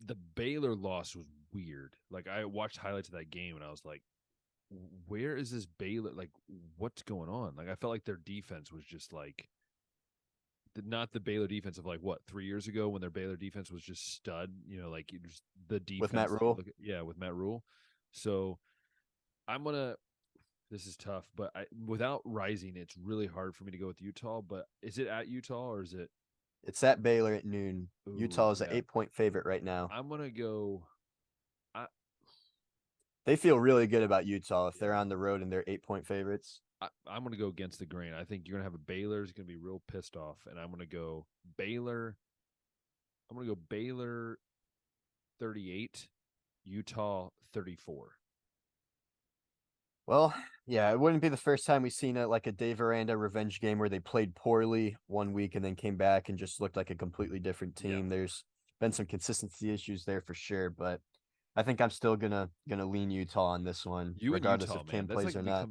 the Baylor loss was weird. Like, I watched highlights of that game and I was like, where is this Baylor? Like, what's going on? Like, I felt like their defense was just like not the Baylor defense of like 3 years ago when their Baylor defense was just stud. Like it was the defense with Matt Rule. With Matt Rule. So this is tough, but without Rising, it's really hard for me to go with Utah. But is it at Utah or is it? It's at Baylor at noon. Ooh, Utah is an 8-point favorite right now. I'm gonna go. They feel really good about Utah if they're on the road and they're 8-point favorites. I'm going to go against the grain. I think you're going to have a Baylor who's going to be real pissed off, and I'm going to go Baylor. I'm going to go Baylor 38, Utah 34. Well, yeah, it wouldn't be the first time we've seen a Dave Aranda revenge game where they played poorly one week and then came back and just looked like a completely different team. Yeah. There's been some consistency issues there for sure, but I think I'm still gonna lean Utah on this one, regardless if Cam plays or not.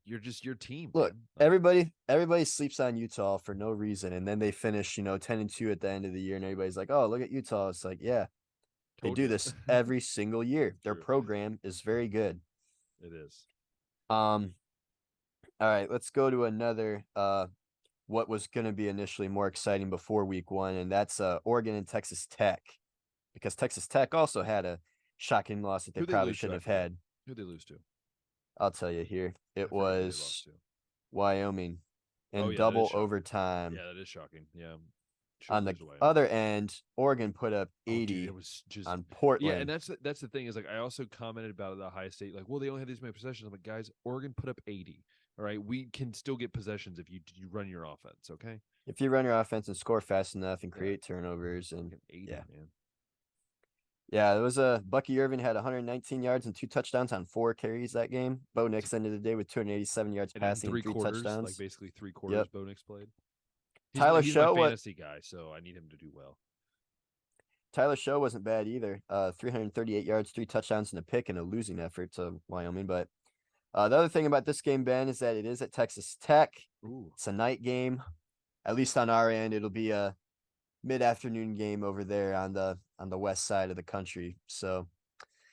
You're just your team. Look, everybody sleeps on Utah for no reason, and then they finish 10-2 at the end of the year, and everybody's like, "Oh, look at Utah." It's like, yeah, they do this every single year. Their program is very good. It is. All right, let's go to another what was going to be initially more exciting before week 1, and that's Oregon and Texas Tech, because Texas Tech also had a shocking loss that they probably shouldn't have had. Who'd they lose to? I'll tell you here. It I forget who they lost was to. Wyoming Oh in yeah, that is double shocking. overtime. Yeah, that is shocking. Yeah, On shouldn't the lose to Wyoming. other end, Oregon put up Oh, dude, it 80 was just on yeah, and Portland. that's the thing is like I also commented about the Ohio State like, well, they only had these many possessions. I'm like, guys, Oregon put up 80. All right, we can still get possessions if you run your offense. Okay. If you run your offense and score fast enough and Yeah, create turnovers, and fucking 80, yeah, man. yeah, it was a Bucky Irving had 119 yards and 2 touchdowns on 4 carries that game. Bo It's, Nix ended the day with 287 yards and in passing and three three quarters, like touchdowns. basically three quarters, Yep. Bo Nix played. Tyler He's my Show what fantasy guy, so I need him to do well. Tyler Show wasn't bad either. 338 yards, 3 touchdowns, and a pick in a losing effort to Wyoming. But the other thing about this game, Ben, is that it is at Texas Tech. Ooh, It's a night game. At least on our end, it'll be a mid-afternoon game over there on the west side of the country. So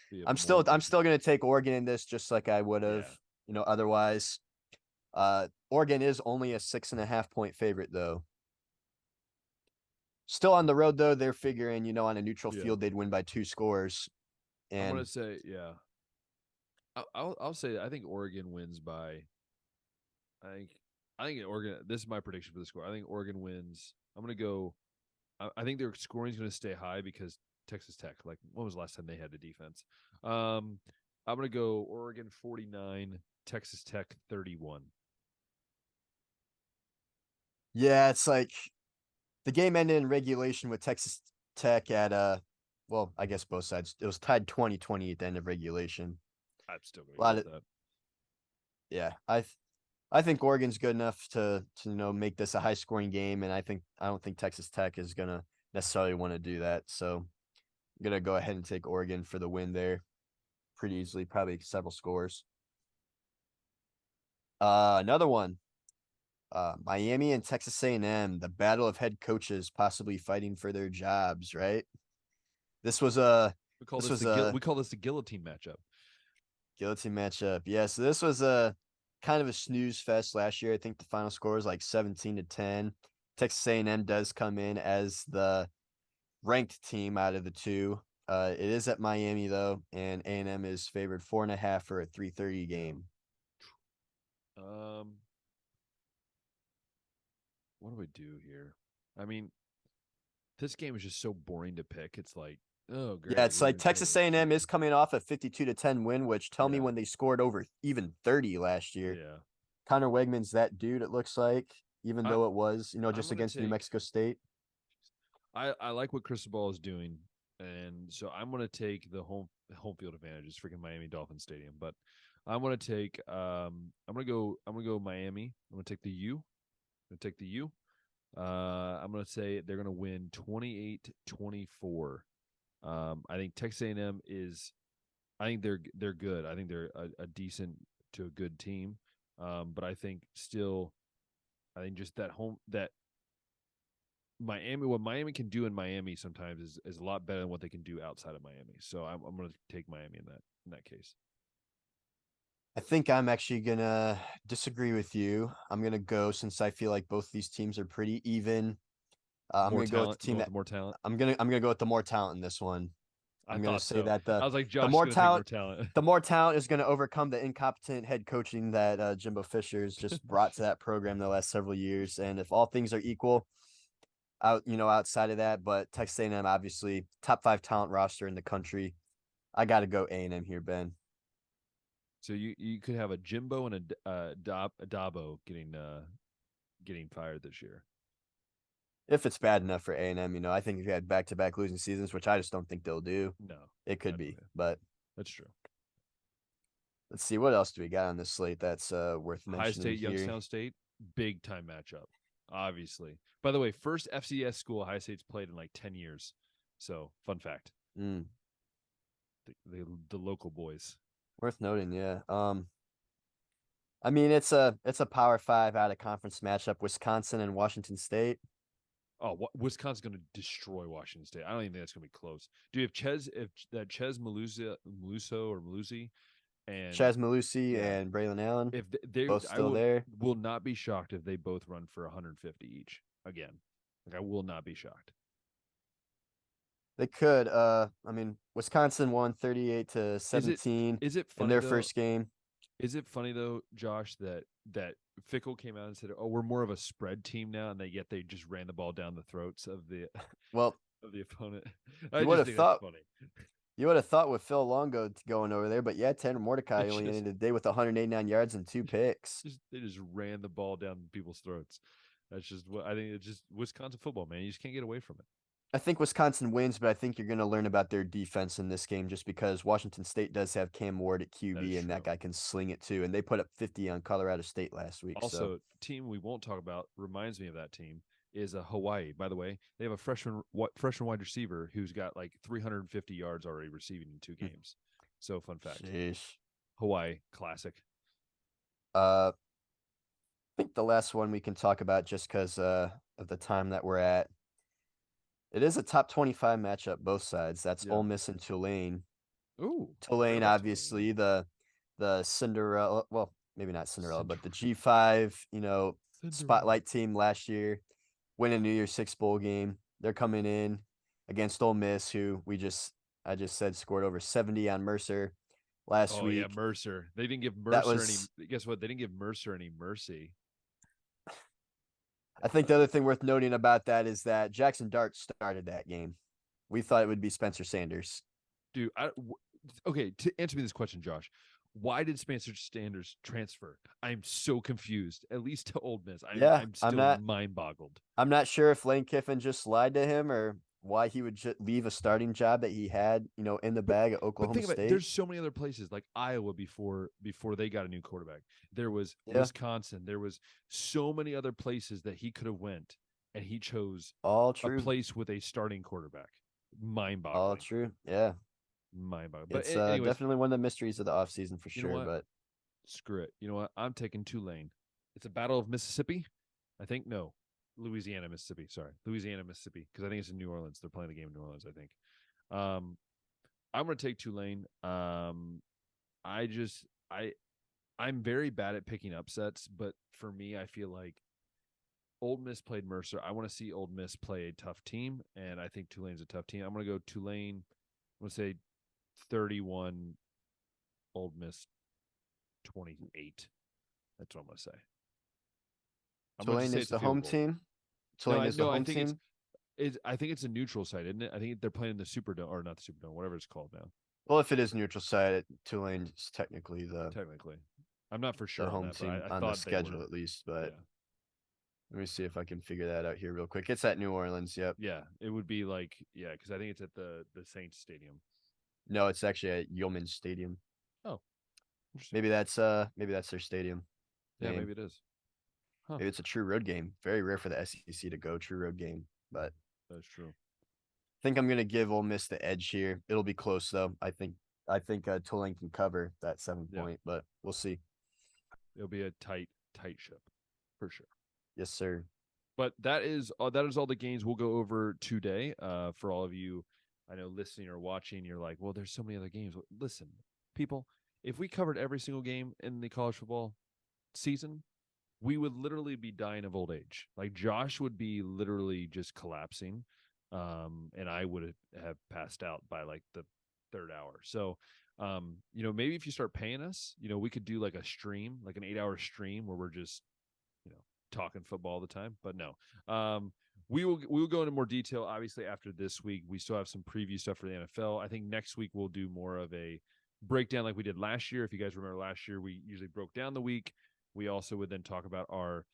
be a I'm still morning. I'm still gonna take Oregon in this, just like I would have, Yeah, otherwise. Oregon is only a 6.5 point favorite though. Still on the road though, they're figuring, on a neutral yeah. field they'd win by 2 scores. I'm gonna And say yeah. I'll say I think Oregon wins by. I think I think Oregon. This is my prediction for the score. I think Oregon wins. I'm gonna go. I think their scoring is gonna stay high because Texas Tech. Like when was the last time they had a defense? I'm gonna go Oregon 49, Texas Tech 31. yeah, it's like the game ended in regulation with Texas Tech at well, I guess both sides. It was tied 20-20 at the end of regulation. I'm still gonna A go lot with of that. yeah, I think Oregon's good enough to make this a high scoring game, and I don't think Texas Tech is gonna necessarily want to do that. So I'm gonna go ahead and take Oregon for the win there, pretty easily, probably several scores. Another one, Miami and Texas A&M, the battle of head coaches possibly fighting for their jobs. Right? This was a this was a We call this the guillotine matchup. guillotine matchup. Yeah, so this was a kind of a snooze fest last year. I think the final score was like 17-10. Texas A&M does come in as the ranked team out of the two. It is at Miami though, and A&M is favored 4.5 for a 3:30 game. Um, what do we do here? I mean, this game is just so boring to pick. It's like, oh Yeah, great, it's we're like gonna play Texas the A&M freaking is coming off a 52-10 win, which tell me yeah, when they scored over even 30 last year. yeah. Connor Wegman's that dude, it looks like, even I though it was, I'm just gonna against New take. Mexico State. I like what Cristobal is doing, and so I'm gonna take the home field advantage. It's freaking Miami Dolphins Stadium, but I'm gonna take. I'm gonna go Miami. I'm gonna take the U. I'm gonna take the U. I'm gonna say they're gonna win 28-24. I think Texas A&M is. I think they're good. I think they're a decent to a good team. But I think still, I think just that home that Miami, what Miami can do in Miami sometimes is a lot better than what they can do outside of Miami. So I'm going to take Miami in that case. I think I'm actually gonna disagree with you. I'm gonna go since I feel like both these teams are pretty even. I'm More gonna go with the talent. You team going with that the more talent? I'm gonna go with the more talent in this one. I I'm gonna thought say so. that I was like, the Josh is more going to take more talent talent. the more talent is gonna overcome the incompetent head coaching that Jimbo Fisher's just brought to that program the last several years. And if all things are equal, outside of that, but Texas A&M obviously top 5 talent roster in the country. I got to go A&M here, Ben. So you could have a Jimbo and a Dabo getting fired this year. If it's bad enough for A&M, I think if you had back-to-back losing seasons, which I just don't think they'll do, No, it could be. But that's true. let's see, what else do we got on this slate that's worth Ohio mentioning State, here? Youngstown State, big time matchup. Obviously. By the way, first FCS school Ohio State's played in like 10 years. So fun fact. Mm, The local boys. worth noting, yeah. I mean, it's a Power 5 out of conference matchup, Wisconsin and Washington State. Oh, Wisconsin's going to destroy Washington State. I don't even think that's going to be close. Dude, if that Ches Maluso or Malusi and Chaz Malusi yeah, and Braylon Allen, if they both I still there. will not be shocked if they both run for 150 each again. Like I will not be shocked. They could. I mean, Wisconsin won 38 to Is it 17 is it in funny their though? first game. Is it funny though, Josh, that Fickle came out and said, "Oh, we're more of a spread team now," and yet they just ran the ball down the throats of the Well, of the opponent. I you would just have think that's thought funny. you would have thought with Phil Longo going over there, but yeah, Tanner Mordecai It's only just, ended the day with 189 yards and 2 picks. they just ran the ball down people's throats. That's just what I think. It's just Wisconsin football, man. You just can't get away from it. I think Wisconsin wins, but I think you're going to learn about their defense in this game just because Washington State does have Cam Ward at That is QB, and that true. guy can sling it too. And they put up 50 on Colorado State last week. So, Also, team we won't talk about reminds me of that team is Hawaii. By the way, they have a freshman wide receiver who's got like 350 yards already receiving in 2 games. So fun fact. sheesh. Hawaii classic. I think the last one we can talk about just because of the time that we're at. It is a top 25 matchup, both sides. That's Yeah. Ole Miss and Tulane. Ooh, forgot Tulane, about Tulane. obviously, the Cinderella, well, maybe not Cinderella, but the Cinderella. G5, Cinderella. spotlight team last year, win a New Year's Six bowl game. They're coming in against Ole Miss, who I just said scored over 70 on Mercer last Oh yeah, week. Mercer. They didn't give That Mercer any. was, Guess what? They didn't give Mercer any mercy. I think the other thing worth noting about that is that Jackson Dart started that game. We thought it would be Spencer Sanders. Dude, okay. To answer me this question, Josh, why did Spencer Sanders transfer? I'm so confused. At least to Old Miss, Yeah, I'm still mind boggled. I'm not sure if Lane Kiffin just lied to him or why he would leave a starting job that he had, in the But bag at but Oklahoma think about it. State. There's so many other places like Iowa before they got a new quarterback. There was Yeah, Wisconsin. There was so many other places that he could have went, and he chose all a true. place with a starting quarterback. Mind All boggling. true. Yeah. Mind boggling. But It's anyways, definitely one of the mysteries of the offseason for you know sure. what? But Screw it. You know what? I'm taking Tulane. It's a battle of Mississippi. I think no, Louisiana, Mississippi. Sorry, Louisiana, Mississippi, because I think it's in New Orleans. They're playing the game in New Orleans. I think. I'm going to take Tulane. I just I'm very bad at picking upsets, but for me, I feel like Old Miss played Mercer. I want to see Old Miss play a tough team, and I think Tulane's a tough team. I'm going to go Tulane. I'm going to say 31, Old Miss 28. That's what I'm going to say. I'm going to Tulane say is it's a the field home goal. team. No, Tulane is the I home think team. I think it's a neutral site, isn't it? I think they're playing the Superdome or not the Superdome, whatever it's called now. Well, if it is neutral site, Tulane is technically Technically, I'm not for the sure on home that, but team I on the thought they schedule were. at least. But Yeah, let me see if I can figure that out here real quick. It's at New Orleans. Yep. yeah, it would be like because I think it's at the Saints Stadium. No, it's actually at Yeoman Stadium. Oh, interesting. Maybe that's their stadium Yeah, name. maybe it is. Huh, Maybe it's a true road game. Very rare for the SEC to go true road game, but that's true. I think I'm gonna give Ole Miss the edge here. It'll be close though. I think Tulane can cover that seven Yeah, point, but we'll see. it'll be a tight ship for sure. Yes, sir. But that is all the games we'll go over today. For all of you, I know listening or watching, you're like, well, there's so many other games. Listen, people, if we covered every single game in the college football season, we would literally be dying of old age. Like Josh would be literally just collapsing, and I would have passed out by like the third hour. So, maybe if you start paying us, we could do like a stream, like an 8-hour stream where we're just, talking football all the time. But no, we will go into more detail. Obviously, after this week, we still have some preview stuff for the NFL. I think next week we'll do more of a breakdown like we did last year. If you guys remember last year, we usually broke down the week. We also would then talk about our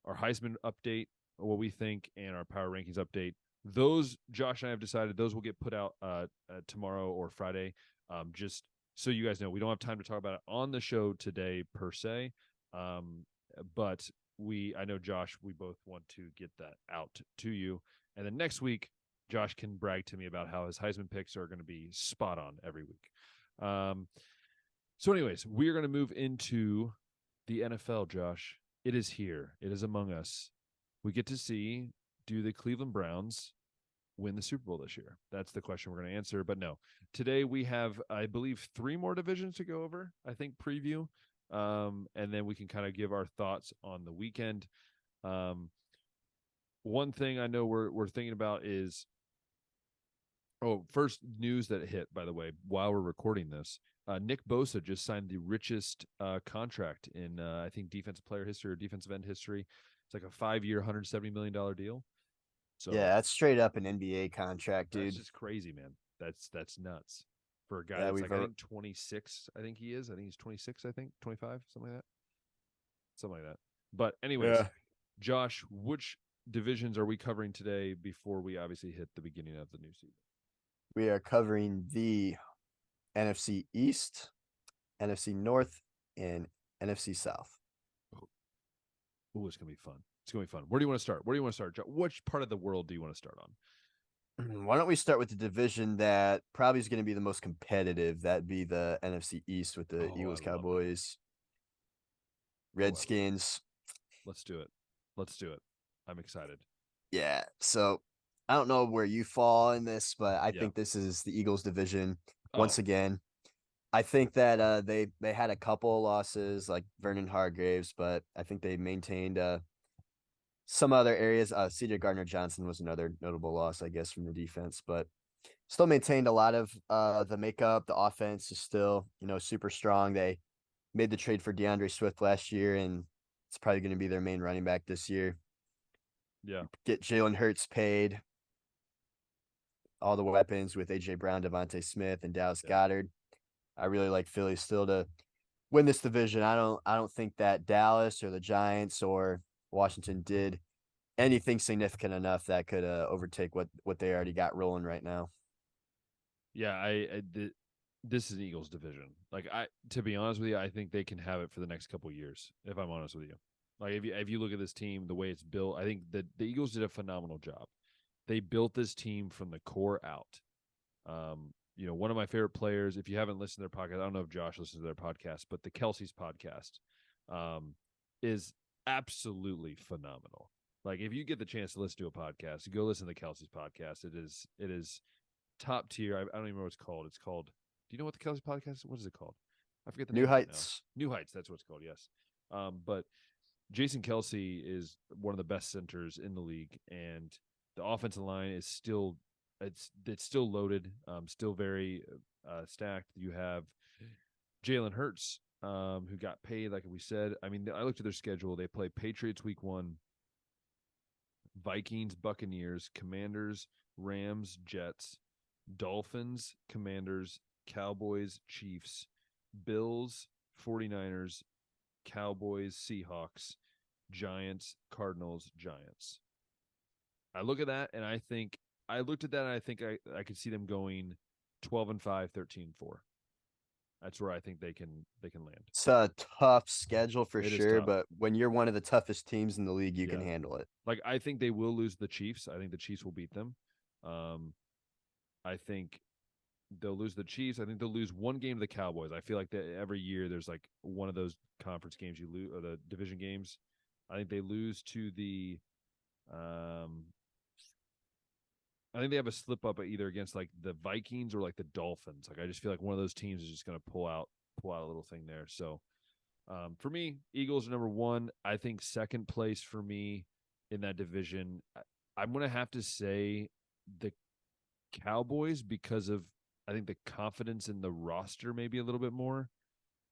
Heisman update, what we think, and our power rankings update. Those Josh and I have decided those will get put out tomorrow or Friday. Just so you guys know, we don't have time to talk about it on the show today per se, but I know Josh, we both want to get that out to you, and then next week Josh can brag to me about how his Heisman picks are going to be spot on every week. So, anyways, we are going to move into the NFL, Josh. It is here. It is among us. We get to see, do the Cleveland Browns win the Super Bowl this year? That's the question we're going to answer. But no, today we have, I believe, 3 more divisions to go over, I think, preview. And then we can kind of give our thoughts on the weekend. One thing I know we're thinking about is Oh, first news that hit, by the way, while we're recording this, Nick Bosa just signed the richest contract in, I think, defensive player history or defensive end history. It's like a 5-year, $170 million deal. So Yeah, that's straight up an NBA contract, that's dude. just crazy, man. That's nuts for a guy Yeah, that's like, I think 26. I think he is. I think he's 26. I think 25, something like that. Something like that. But anyways, yeah, Josh, which divisions are we covering today before we obviously hit the beginning of the new season? we are covering the NFC East, NFC North, and NFC South. Oh, it's gonna be fun. It's gonna be fun. Where do you want to start? Where do you want to start? Which part of the world do you want to start on? Why don't we start with the division that probably is going to be the most competitive? That'd be the NFC East with the Oh, I Eagles, love it. Cowboys, Oh, I love it. Redskins. Let's do it. Let's do it. I'm excited. Yeah. So I don't know where you fall in this, but I Yeah. think this is the Eagles division Oh, once again. I think that they had a couple of losses like Vernon Hargraves, but I think they maintained some other areas. CJ Gardner Johnson was another notable loss, I guess, from the defense, but still maintained a lot of the makeup. The offense is still, super strong. They made the trade for DeAndre Swift last year, and it's probably going to be their main running back this year. yeah. Get Jalen Hurts paid, all the weapons with AJ Brown, Devontae Smith, and Dallas Yeah. Goddard. I really like Philly still to win this division. I don't think that Dallas or the Giants or Washington did anything significant enough that could overtake what they already got rolling right now. Yeah. This is an Eagles division. Like, to be honest with you, I think they can have it for the next couple of years. If I'm honest with you, like if you look at this team, the way it's built, I think that the Eagles did a phenomenal job. They built this team from the core out. One of my favorite players, if you haven't listened to their podcast, I don't know if Josh listens to their podcast, but the Kelsey's podcast is absolutely phenomenal. Like, if you get the chance to listen to a podcast, go listen to Kelsey's podcast. It is top tier. I don't even know what it's called. It's called, do you know what the Kelsey podcast is? What is it called? I forget the New name right now. Heights. New Heights, that's what it's called, yes. But Jason Kelsey is one of the best centers in the league, and the offensive line is still it's still loaded, still very stacked. You have Jalen Hurts, who got paid, like we said. I mean, I looked at their schedule. They play Patriots week 1, Vikings, Buccaneers, Commanders, Rams, Jets, Dolphins, Commanders, Cowboys, Chiefs, Bills, 49ers, Cowboys, Seahawks, Giants, Cardinals, Giants. I look at that and I looked at that and I think I could see them going 12-5, 13-4. That's where I think they can land. It's a tough schedule for It is sure, tough. but when you're one of the toughest teams in the league, you can Yeah. handle it. Like, I think they will lose the Chiefs. I think the Chiefs will beat them. I think they'll lose the Chiefs. I think they'll lose one game to the Cowboys. I feel like that every year there's like one of those conference games you lose, or the division games. I think they lose to the I think they have a slip up either against like the Vikings or like the Dolphins. Like, I just feel like one of those teams is just going to pull out a little thing there. So for me, Eagles are number 1. I think second place for me in that division, I'm going to have to say the Cowboys, because of, I think, the confidence in the roster maybe a little bit more.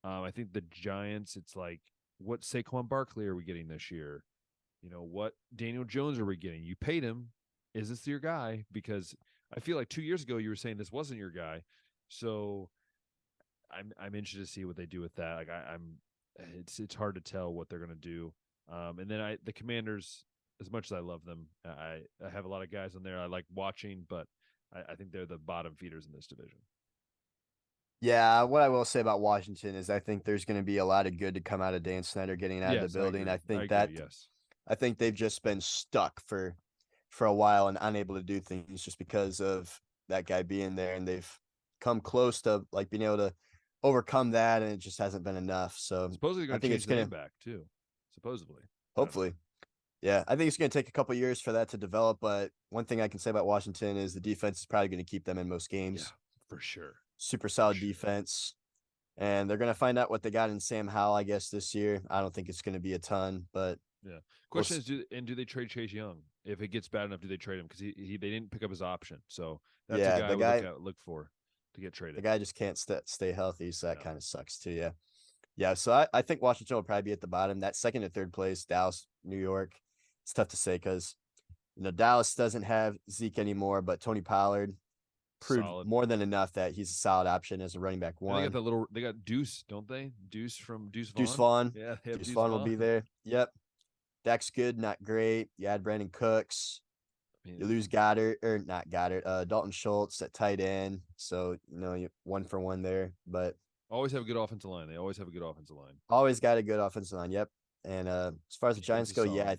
I think the Giants, it's like, what Saquon Barkley are we getting this year? What Daniel Jones are we getting? You paid him. Is this your guy? Because I feel like 2 years ago you were saying this wasn't your guy. So I'm interested to see what they do with that. Like, it's hard to tell what they're gonna do. And then the Commanders, as much as I love them, I have a lot of guys on there I like watching, but I think they're the bottom feeders in this division. Yeah, what I will say about Washington is I think there's going to be a lot of good to come out of Dan Snyder getting out of the Yes, I building. agree. I think agree. Yes. I think they've just been stuck for a while and unable to do things just because of that guy being there, and they've come close to like being able to overcome that, and it just hasn't been enough. So Supposedly they're I going to think change it's the gonna name back too. Supposedly. hopefully, yeah, I think it's gonna take a couple years for that to develop. But one thing I can say about Washington is the defense is probably going to keep them in most Yeah, games. for sure. Super solid defense. And they're going to find out what they got in Sam Howell, I guess, this year. I don't think it's going to be a ton, but Yeah. we'll Question is, do they trade Chase Young If it gets bad enough, do they trade him? Because they didn't pick up his option. So that's a Yeah, guy I would look for to get traded. The guy just can't stay healthy, so that No. kind of sucks too. Yeah. Yeah, so I think Washington will probably be at the bottom. That second and third place, Dallas, New York. It's tough to say because Dallas doesn't have Zeke anymore, but Tony Pollard proved Solid. more than enough that he's a solid option as a running back And one. they got Deuce, don't they? Deuce from Deuce Vaughn. Deuce Vaughn. Yeah, they have Deuce Vaughn will Vaughn. be there. Yep. Dak's good, not great. You add Brandon Cooks. You lose Goddard or not Goddard, Dalton Schultz at tight end. So, you 1-for-1 there. But always have a good offensive line. They always have a good offensive line. Always got a good offensive line. Yep. And as far as the Giants go, yeah.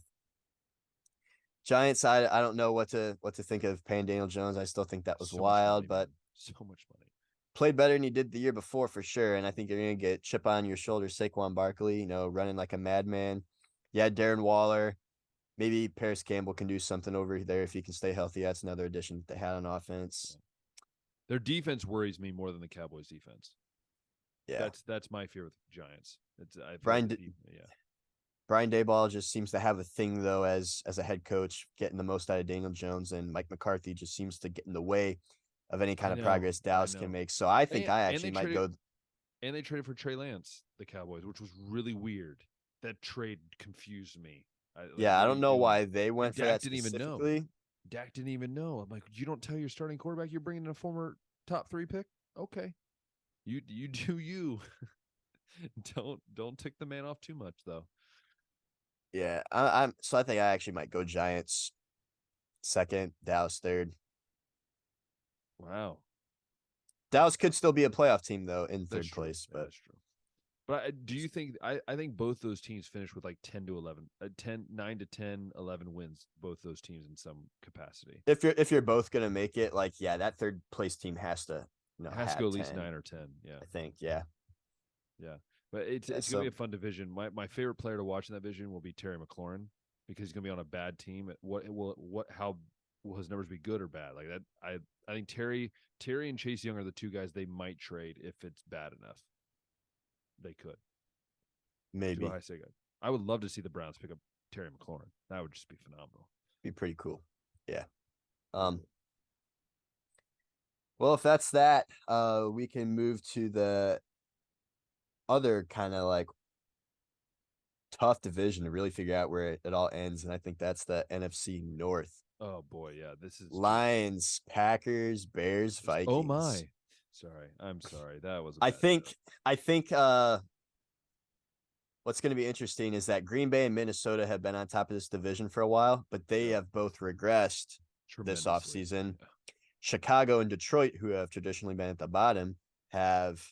Giants, I don't know what to think of paying Daniel Jones. I still think that was wild, but so much money. Played better than he did the year before for sure. And I think you're gonna get chip on your shoulder, Saquon Barkley, running like a madman. Yeah, Darren Waller. Maybe Paris Campbell can do something over there if he can stay healthy. That's another addition that they had on offense. Their defense worries me more than the Cowboys' defense. Yeah, that's my fear with the Giants. Brian Daboll just seems to have a thing though as a head coach, getting the most out of Daniel Jones, and Mike McCarthy just seems to get in the way of any kind of progress Dallas can make. So I think I actually might go. And they traded for Trey Lance, the Cowboys, which was really weird. That trade confused me. I don't know why they went for that specifically. Dak didn't even know. I'm like, you don't tell your starting quarterback you're bringing in a former top 3 pick? Okay. You do you. Don't tick the man off too much though. Yeah, I think I actually might go Giants second, Dallas third. Wow. Dallas could still be a playoff team though in third place, but that's true. But do you think I think both those teams finish with like 9 to 10, 11 wins, both those teams in some capacity. If you're both going to make it, that third place team has to has to go at least 9 or 10, yeah. I think, yeah. Yeah. But it's going to be a fun division. My favorite player to watch in that division will be Terry McLaurin because he's going to be on a bad team. How will his numbers be, good or bad? Like that I think Terry and Chase Young are the two guys they might trade if it's bad enough. They could. Maybe. I say good. I would love to see the Browns pick up Terry McLaurin. That would just be phenomenal. Be pretty cool. Yeah. Well, if that's that, we can move to the other kind of like tough division to really figure out where it all ends. And I think that's the NFC North. Oh boy, yeah. This is Lions, Packers, Bears, Vikings. Oh my. Sorry. I'm sorry. That was I think what's going to be interesting is that Green Bay and Minnesota have been on top of this division for a while, but they have both regressed this offseason. Yeah. Chicago and Detroit, who have traditionally been at the bottom, have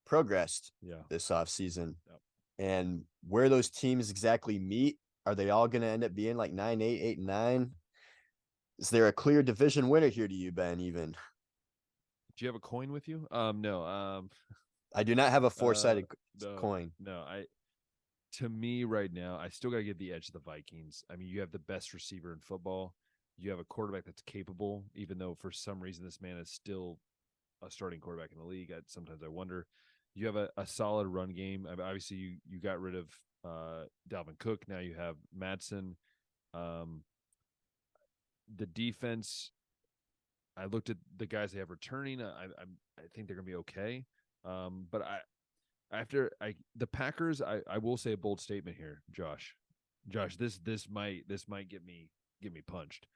progressed this offseason. Yep. And where those teams exactly meet, are they all going to end up being like 9-8, 8-9? Is there a clear division winner here to you, Ben, even? Do you have a coin with you? No. I do not have a 4-sided coin. No, to me right now, I still got to give the edge to the Vikings. I mean, you have the best receiver in football. You have a quarterback that's capable, even though for some reason this man is still a starting quarterback in the league. Sometimes I wonder. You have a solid run game. I mean, obviously, you got rid of Dalvin Cook. Now you have Madsen. The defense, I looked at the guys they have returning. I think they're gonna be okay. But the Packers, I will say a bold statement here, Josh. This might get me punched.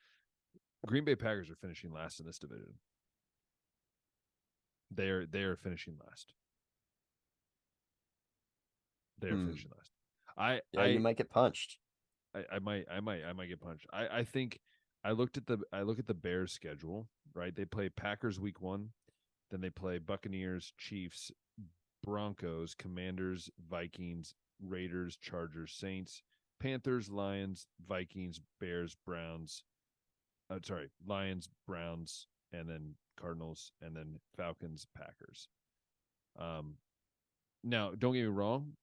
Green Bay Packers are finishing last in this division. They are finishing last. They are finishing last. You might get punched. I might get punched. I think I look at the Bears schedule, right? They play Packers week 1, then they play Buccaneers, Chiefs, Broncos, Commanders, Vikings, Raiders, Chargers, Saints, Panthers, Lions, Vikings, Bears, Browns. Lions, Browns, and then Cardinals, and then Falcons, Packers. Now, don't get me wrong.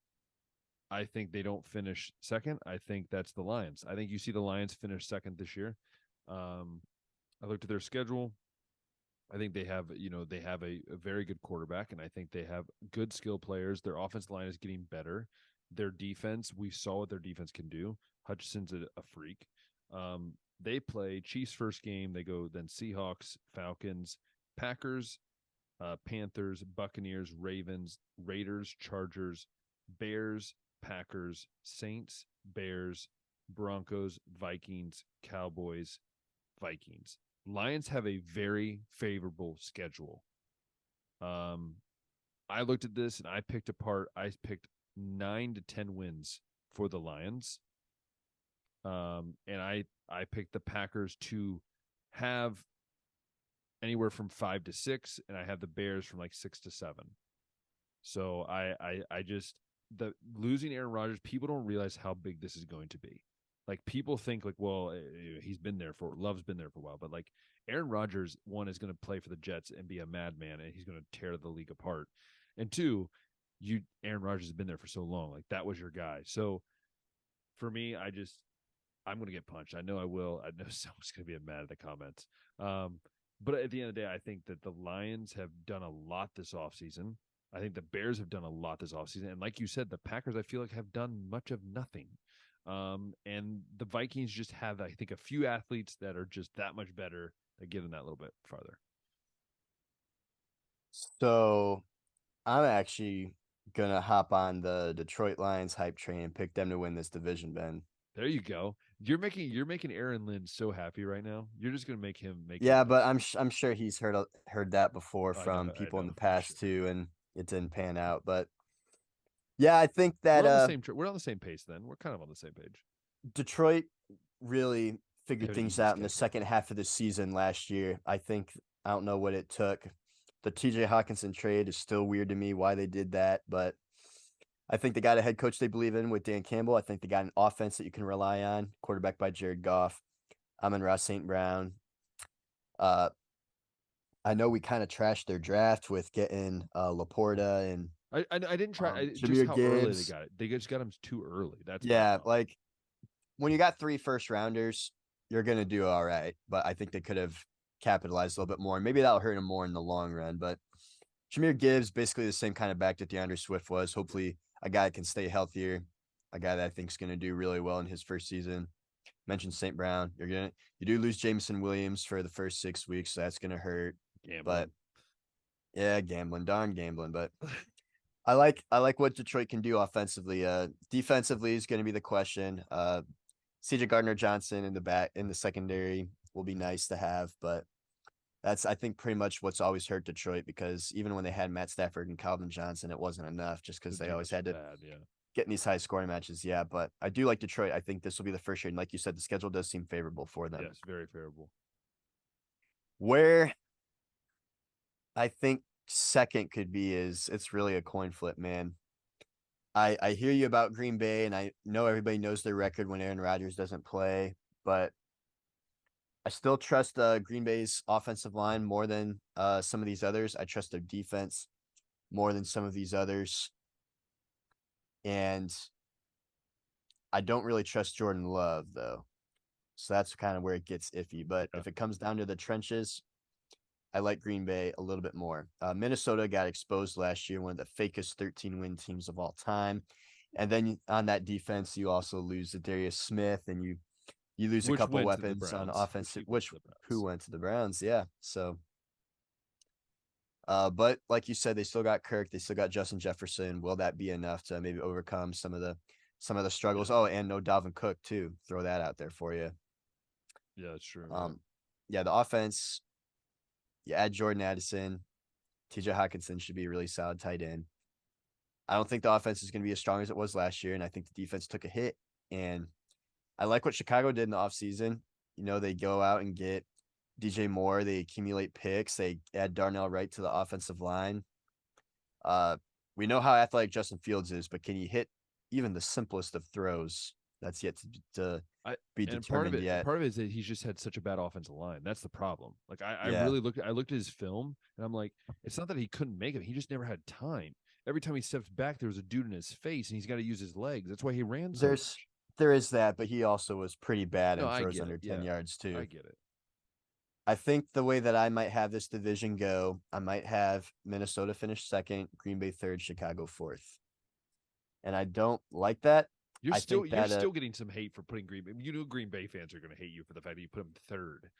I think they don't finish second. I think that's the Lions. I think you see the Lions finish second this year. I looked at their schedule. I think they have a very good quarterback, and I think they have good skill players. Their offensive line is getting better. Their defense, we saw what their defense can do. Hutchinson's a freak. They play Chiefs first game. They go then Seahawks, Falcons, Packers, Panthers, Buccaneers, Ravens, Raiders, Chargers, Bears, Packers, Saints, Bears, Broncos, Vikings, Cowboys, Vikings. Lions have a very favorable schedule. I looked at this and I picked 9 to 10 wins for the Lions. And I picked the Packers to have anywhere from 5 to 6, and I have the Bears from like 6 to 7. So I just the losing Aaron Rodgers, people don't realize how big this is going to be. Like people think like, well, Love's been there for a while, but like Aaron Rodgers, one, is going to play for the Jets and be a madman, and he's going to tear the league apart. And two, Aaron Rodgers has been there for so long, like that was your guy. So for me, I'm going to get punched. I know I will. I know someone's going to be mad at the comments. But at the end of the day, I think that the Lions have done a lot this offseason. I think the Bears have done a lot this offseason. And like you said, the Packers, I feel like, have done much of nothing. And the Vikings just have, I think, a few athletes that are just that much better that get them that little bit farther. So I'm actually going to hop on the Detroit Lions hype train and pick them to win this division, Ben. There you go. You're making Aaron Lynn so happy right now. You're just gonna make him make. Yeah, but I'm sure he's heard that before from people in the past too, and it didn't pan out. But yeah, I think that we're on the same pace. Then we're kind of on the same page. Detroit really figured things out in the second half of the season last year. I don't know what it took. The TJ Hawkinson trade is still weird to me why they did that, but I think they got a head coach they believe in with Dan Campbell. I think they got an offense that you can rely on, quarterback by Jared Goff, Amon-Ra St. Brown. I know we kind of trashed their draft with getting Laporta and I didn't try. Jahmyr how Gibbs. Early they got it. They just got them too early. That's like when you got 3 first rounders, you're gonna do all right. But I think they could have capitalized a little bit more. Maybe that'll hurt them more in the long run. But Jahmyr Gibbs, basically the same kind of back that DeAndre Swift was. Hopefully, a guy can stay healthier, a guy that I think is going to do really well in his first season. Mentioned St. Brown. You do lose Jameson Williams for the first 6 weeks, so that's going to hurt. Gambling. But yeah, darn gambling. But I like what Detroit can do offensively. Defensively is going to be the question. CJ Gardner-Johnson in the secondary will be nice to have, but that's, I think, pretty much what's always hurt Detroit, because even when they had Matt Stafford and Calvin Johnson, it wasn't enough just because they always had to get in these high scoring matches. Yeah, but I do like Detroit. I think this will be the first year. And like you said, the schedule does seem favorable for them. Yes, very favorable. Where I think second could be it's really a coin flip, man. I hear you about Green Bay, and I know everybody knows their record when Aaron Rodgers doesn't play, but I still trust Green Bay's offensive line more than some of these others. I trust their defense more than some of these others. And I don't really trust Jordan Love, though. So that's kind of where it gets iffy. But if it comes down to the trenches, I like Green Bay a little bit more. Minnesota got exposed last year, one of the fakest 13-win teams of all time. And then on that defense, you also lose Darius Smith, and you lose a couple weapons on offense. Who went to the Browns? Yeah. So, but like you said, they still got Kirk. They still got Justin Jefferson. Will that be enough to maybe overcome some of the struggles? Yeah. Oh, and no Dalvin Cook too. Throw that out there for you. Yeah, that's true. Yeah, the offense. You add Jordan Addison. TJ Hawkinson should be a really solid tight end. I don't think the offense is going to be as strong as it was last year, and I think the defense took a hit. And I like what Chicago did in the offseason. They go out and get DJ Moore. They accumulate picks. They add Darnell Wright to the offensive line. We know how athletic Justin Fields is, but can he hit even the simplest of throws? That's yet to be determined yet. Part of it is that he's just had such a bad offensive line. That's the problem. Like I really looked at his film, and I'm like, it's not that he couldn't make it. He just never had time. Every time he steps back, there was a dude in his face, and he's got to use his legs. That's why he ran so much. There is that, but he also was pretty bad and throws under 10 yards too. I get it. I think the way that I might have this division go, I might have Minnesota finish second, Green Bay third, Chicago fourth. And I don't like that. You're I still think you're that still getting some hate for putting Green Bay. You know, Green Bay fans are going to hate you for the fact that you put them third.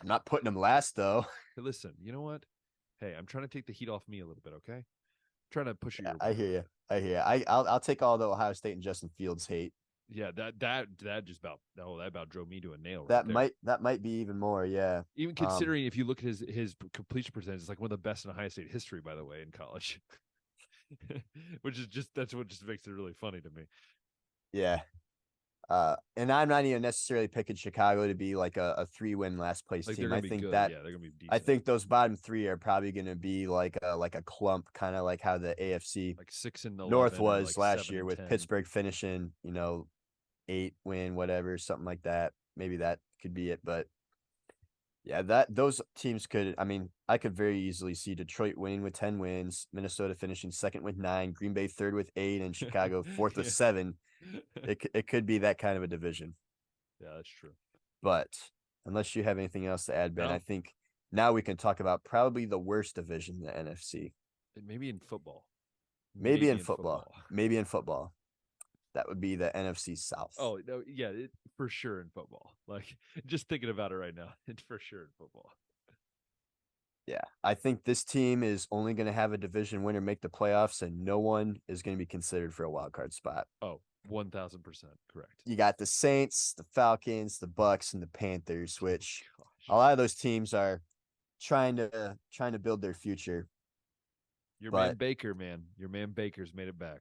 I'm not putting them last though. Hey, listen, you know what? Hey, I'm trying to take the heat off me a little bit. Okay, I'm trying to push it Yeah, your way. I hear you. I hear you. I'll take all the Ohio State and Justin Fields hate. Yeah, that just about that about drove me to a nail right That might be even more. Yeah. Even considering if you look at his completion percentage, it's like one of the best in Ohio State history, by the way, in college. Which is that's what just makes it really funny to me. Yeah. And I'm not even necessarily picking Chicago to be like a 3-win last place like team. They're I gonna be think good. that Yeah, they're gonna be decent. I think those bottom 3 are probably going to be like a clump, kind of like how the AFC like 6-11 North or was like last year, 7-10. with Pittsburgh finishing, 8-win, whatever, something like that. Maybe that could be it, but yeah, those teams could. I mean, I could very easily see Detroit winning with 10 wins, Minnesota finishing second with 9, Green Bay third with 8, and Chicago fourth with 7. It could be that kind of a division. Yeah, that's true. But unless you have anything else to add, Ben, No. I think now we can talk about probably the worst division in the NFC. Maybe in football. Maybe in football. Maybe in football. That would be the NFC South. Oh no, yeah, for sure in football. Like just thinking about it right now, it's for sure in football. Yeah, I think this team is only going to have a division winner make the playoffs, and no one is going to be considered for a wild card spot. Oh, 1,000% correct. You got the Saints, the Falcons, the Bucks, and the Panthers, which a lot of those teams are trying to build their future. Your man Baker's made it back.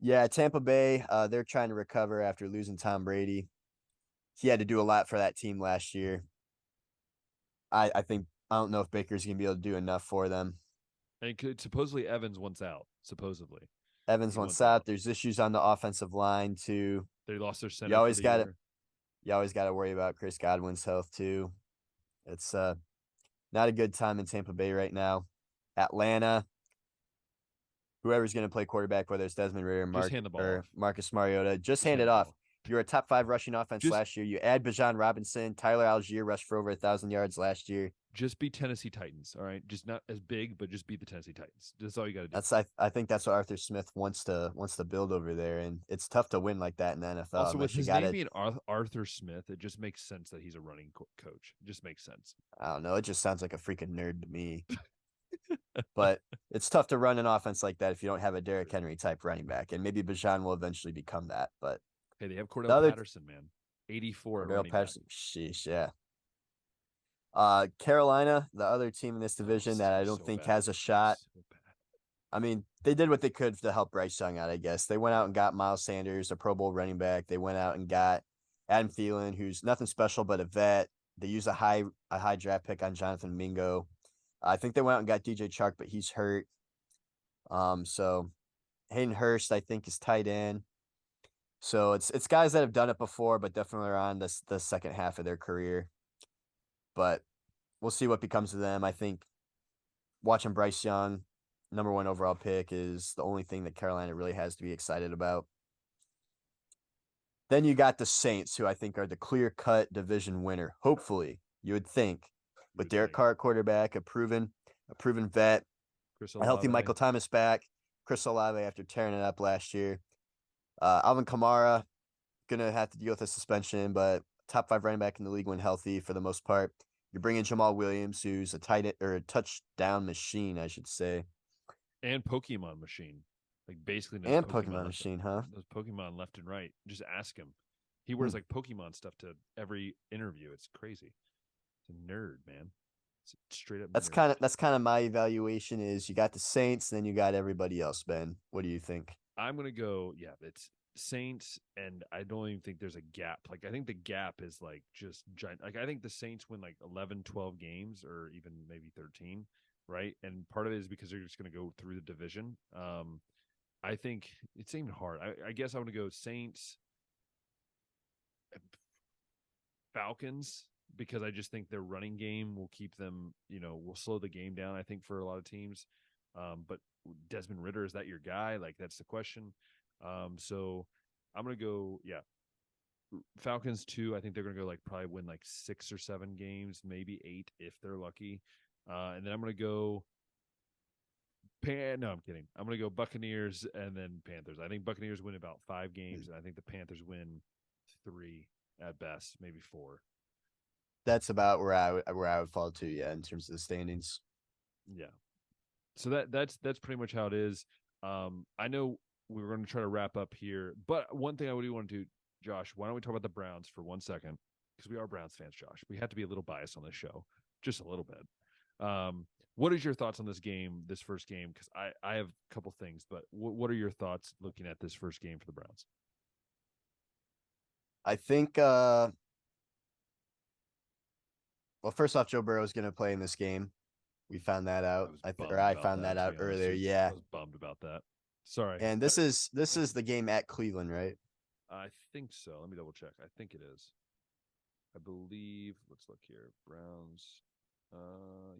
Yeah, Tampa Bay, they're trying to recover after losing Tom Brady. He had to do a lot for that team last year. I don't know if Baker's gonna be able to do enough for them. And supposedly Evans wants out. Supposedly Evans wants out. There's issues on the offensive line too. They lost their center. You always got to worry about Chris Godwin's health too. It's not a good time in Tampa Bay right now. Atlanta, whoever's going to play quarterback, whether it's Desmond Ridder or Marcus Mariota, just hand it off. You're a top 5 rushing offense last year. You add Bijan Robinson, Tyler Algier rushed for over 1,000 yards last year. Just be Tennessee Titans, all right? Just not as big, but just be the Tennessee Titans. That's all you got to do. I think that's what Arthur Smith wants to build over there, and it's tough to win like that in the NFL. Also, with his name being Arthur Smith, it just makes sense that he's a running coach. It just makes sense. I don't know. It just sounds like a freaking nerd to me. But it's tough to run an offense like that if you don't have a Derrick Henry type running back, and maybe Bijan will eventually become that. But hey, they have Cordell Patterson, man, 84. Cordell Patterson, sheesh, yeah. Carolina, the other team in this division that I don't think has a shot. I mean, they did what they could to help Bryce Young out, I guess. They went out and got Miles Sanders, a Pro Bowl running back. They went out and got Adam Thielen, who's nothing special but a vet. They used a high draft pick on Jonathan Mingo. I think they went out and got DJ Chark, but he's hurt. So Hayden Hurst, I think, is tight end. So it's guys that have done it before, but definitely are on the second half of their career. But we'll see what becomes of them. I think watching Bryce Young, number 1 overall pick, is the only thing that Carolina really has to be excited about. Then you got the Saints, who I think are the clear-cut division winner. Hopefully, you would think, with Derek Carr at quarterback, a proven vet, a healthy Michael Thomas back, Chris Olave after tearing it up last year. Alvin Kamara gonna have to deal with a suspension, but top 5 running back in the league when healthy for the most part. You're bringing Jamal Williams, who's a a touchdown machine, I should say, and Pokemon machine, like basically. And Pokemon machine, huh? Those Pokemon left and right. Just ask him. He wears like Pokemon stuff to every interview. It's crazy. It's a nerd, man. It's straight up. That's kind of my evaluation. Is you got the Saints, and then you got everybody else. Ben, what do you think? I'm gonna go. Yeah, it's Saints, and I don't even think there's a gap. Like I think the gap is like just giant. Like I think the Saints win like 11, 12 games, or even maybe 13, right? And part of it is because they're just gonna go through the division. I think it's even hard. I guess I want to go Saints, Falcons, because I just think their running game will keep them, will slow the game down, I think, for a lot of teams. But Desmond Ridder, is that your guy? Like, that's the question. So I'm going to go, Falcons 2. I think they're going to go probably win 6 or 7 games, maybe 8 if they're lucky. And then I'm going to go No, I'm kidding. I'm going to go Buccaneers and then Panthers. I think Buccaneers win about 5 games, and I think the Panthers win 3 at best, maybe 4. That's about where I would fall to, yeah, in terms of the standings. Yeah. So that's pretty much how it is. I know we were going to try to wrap up here, but one thing I would want to do, Josh, why don't we talk about the Browns for 1 second? Because we are Browns fans, Josh. We have to be a little biased on this show, just a little bit. What is your thoughts on this game, this first game? Because I have a couple things, but what are your thoughts looking at this first game for the Browns? I think, well, first off, Joe Burrow is going to play in this game. We found that out. I found that out earlier. Yeah, I was bummed about that. Sorry. And this is the game at Cleveland, right? I think so. Let me double check. I think it is. I believe. Let's look here. Browns.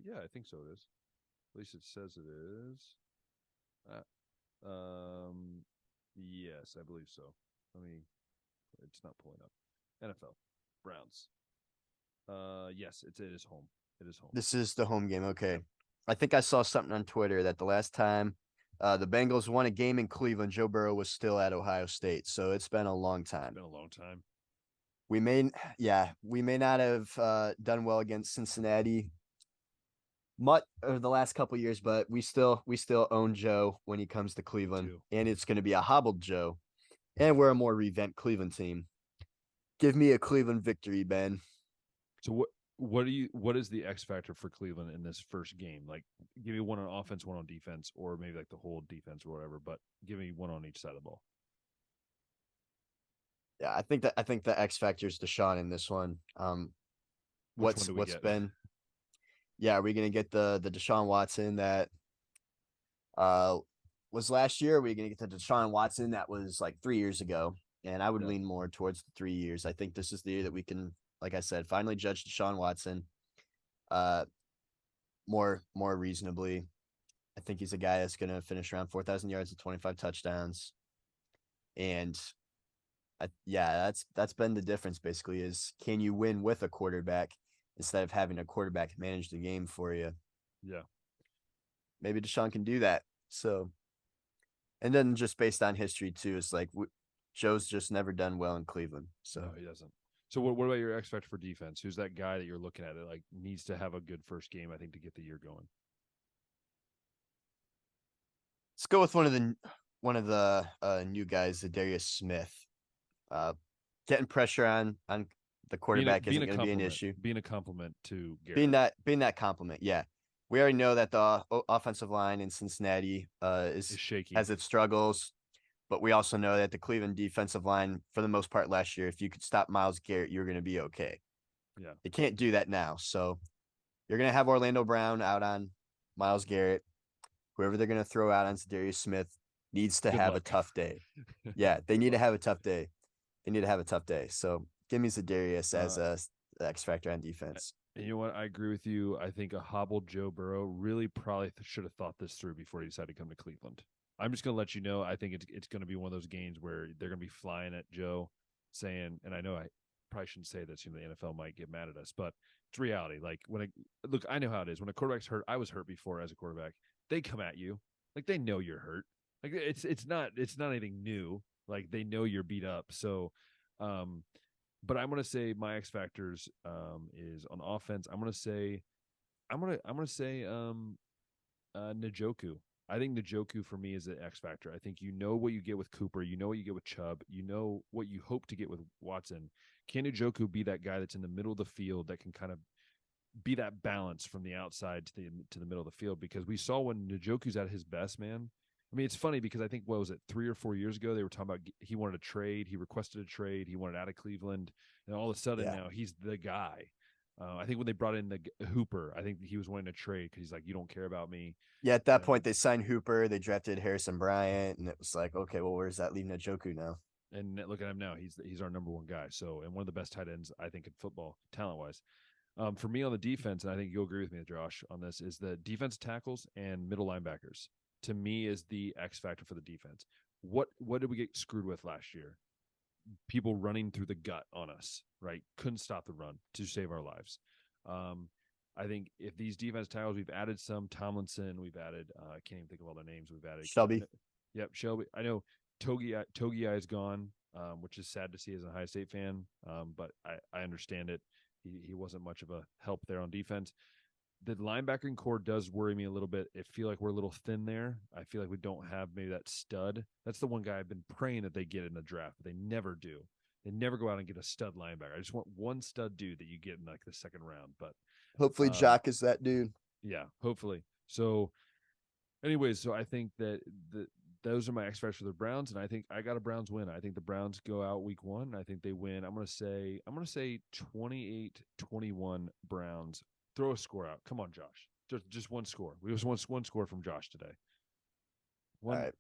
Yeah, I think so. It is. At least it says it is. Yes, I believe so. It's not pulling up. NFL Browns. Yes, it is home. It is home. This is the home game. Okay. I think I saw something on Twitter that the last time the Bengals won a game in Cleveland, Joe Burrow was still at Ohio State. So it's been a long time. It's been a long time. We may not have done well against Cincinnati much over the last couple of years, but we still own Joe when he comes to Cleveland, and it's going to be a hobbled Joe, and we're a more revamped Cleveland team. Give me a Cleveland victory, Ben. So what is the X factor for Cleveland in this first game? Like, give me one on offense, one on defense, or maybe like the whole defense or whatever, but give me one on each side of the ball. Yeah, I think the X factor is Deshaun in this one. What's been? Yeah, are we gonna get the Deshaun Watson that was last year? Or are we gonna get the Deshaun Watson that was like 3 years ago? And I would lean more towards the 3 years. I think this is the year that we can, like I said, finally judge Deshaun Watson more reasonably. I think he's a guy that's gonna finish around 4,000 yards and 25 touchdowns. And that's been the difference basically, is can you win with a quarterback instead of having a quarterback manage the game for you? Yeah. Maybe Deshaun can do that. So, and then just based on history too, it's like Joe's just never done well in Cleveland. So no, he doesn't. So what about your X factor for defense? Who's that guy that you're looking at that like needs to have a good first game, I think, to get the year going? Let's go with one of the new guys, the Darius Smith. Getting pressure on the quarterback isn't going to be an issue. Being a compliment to Garrett. Being that compliment, yeah. We already know that the offensive line in Cincinnati is shaky, has its struggles, but we also know that the Cleveland defensive line, for the most part last year, if you could stop Myles Garrett, you're going to be okay. Yeah, they can't do that now, so you're going to have Orlando Brown out on Myles Garrett. Whoever they're going to throw out on Darius Smith needs to have a tough day. Yeah, they need to have a tough day. So give me Za'Darius as a X factor on defense. And you know what? I agree with you. I think a hobbled Joe Burrow really probably should have thought this through before he decided to come to Cleveland. I'm just going to let you know, I think it's going to be one of those games where they're going to be flying at Joe saying, and I know I probably shouldn't say this, the NFL might get mad at us, but it's reality. Like I know how it is. When a quarterback's hurt, I was hurt before as a quarterback. They come at you. Like they know you're hurt. Like it's not anything new. Like they know you're beat up. So, but I'm gonna say my X factors is on offense. I'm gonna say Njoku. I think Njoku for me is an X factor. I think you know what you get with Cooper, you know what you get with Chubb, you know what you hope to get with Watson. Can Njoku be that guy that's in the middle of the field that can kind of be that balance from the outside to the middle of the field? Because we saw when Njoku's at his best, man. I mean, it's funny because I think, what was it, 3 or 4 years ago, they were talking about he wanted a trade. He requested a trade. He wanted out of Cleveland. And all of a sudden now he's the guy. I think when they brought in the Hooper, I think he was wanting a trade because he's like, you don't care about me. Yeah, at that point, they signed Hooper. They drafted Harrison Bryant. And it was like, okay, well, where's that leaving Njoku now? And look at him now. He's our number one guy. So, and one of the best tight ends, I think, in football, talent-wise. For me on the defense, and I think you'll agree with me, Josh, on this, is the defense tackles and middle linebackers. To me, is the X factor for the defense. What did we get screwed with last year? People running through the gut on us, right? Couldn't stop the run to save our lives. I think if these defense tackles, we've added some Tomlinson, we've added I can't even think of all their names. We've added Shelby. Yep, Shelby. I know Togi is gone, which is sad to see as a Ohio State fan. But I understand it. He wasn't much of a help there on defense. The linebacking core does worry me a little bit. I feel like we're a little thin there. I feel like we don't have maybe that stud. That's the one guy I've been praying that they get in the draft, but they never do. They never go out and get a stud linebacker. I just want one stud dude that you get in like the second round. But hopefully Jock is that dude. Yeah, hopefully. So anyways, so I think that those are my X factors for the Browns, and I think I got a Browns win. I think the Browns go out week 1. I think they win. I'm gonna say 28-21 Browns. Throw a score out. Come on, Josh. Just one score. We just want one score from Josh today. All right.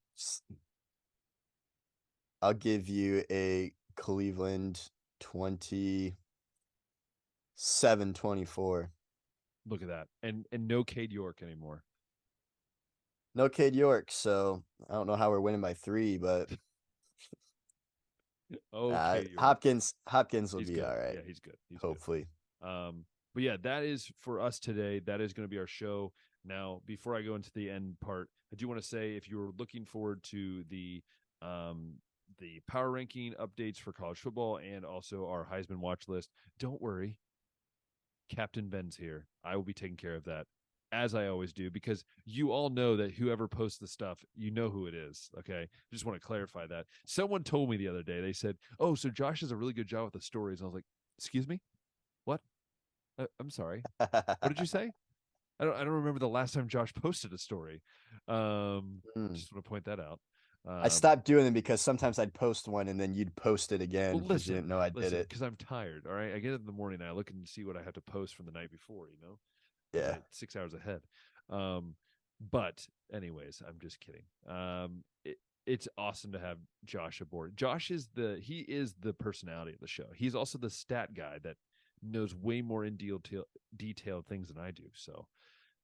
I'll give you a Cleveland 27-24. Look at that. And no Cade York anymore. No Cade York, so I don't know how we're winning by 3, but Hopkins will be all right. Yeah, he's good. Hopefully. Good. But yeah, that is for us today. That is going to be our show. Now, before I go into the end part, I do want to say if you were looking forward to the power ranking updates for college football and also our Heisman watch list, don't worry. Captain Ben's here. I will be taking care of that, as I always do, because you all know that whoever posts the stuff, you know who it is. Okay. I just want to clarify that. Someone told me the other day, they said, "Oh, so Josh does a really good job with the stories." And I was like, "Excuse me? What? I'm sorry. What did you say?" I don't remember the last time Josh posted a story. Just want to point that out. I stopped doing them because sometimes I'd post one and then you'd post it again because you didn't know I did it. Because I'm tired. All right. I get up in the morning and I look and see what I have to post from the night before, you know? Yeah. 6 hours ahead. But anyways, I'm just kidding. It's awesome to have Josh aboard. Josh is the personality of the show. He's also the stat guy that knows way more in detailed things than I do. So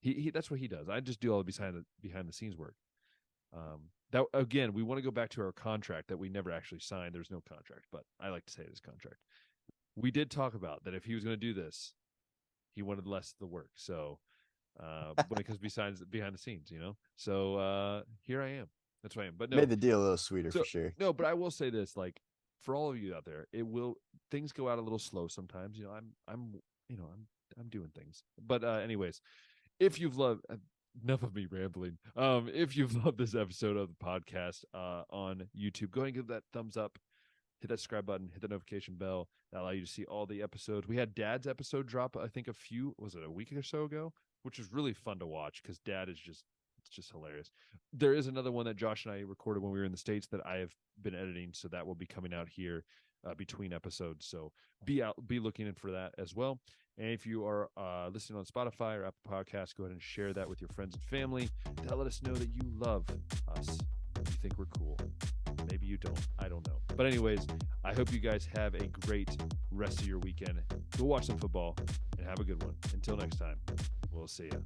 he that's what he does. I just do all the behind the scenes work. That again, we want to go back to our contract that we never actually signed. There's no contract, but I like to say it is contract. We did talk about that if he was going to do this, he wanted less of the work. So when it comes behind the scenes, you know. So here I am. That's why I am. But no, made the deal a little sweeter for sure. No, but I will say this, like, for all of you out there, things go out a little slow sometimes. You know, I'm doing things. But anyways, if you've loved enough of me rambling. If you've loved this episode of the podcast on YouTube, go ahead and give that thumbs up, hit that subscribe button, hit the notification bell. That allow you to see all the episodes. We had Dad's episode drop, I think a week or so ago, which was really fun to watch because Dad is just hilarious. There is another one that Josh and I recorded when we were in the States that I have been editing, so that will be coming out here between episodes. So be looking in for that as well. And if you are listening on Spotify or Apple Podcasts, go ahead and share that with your friends and family. That let us know that you love us. You think we're cool. Maybe you don't. I don't know. But anyways, I hope you guys have a great rest of your weekend. Go watch some football and have a good one. Until next time, we'll see you.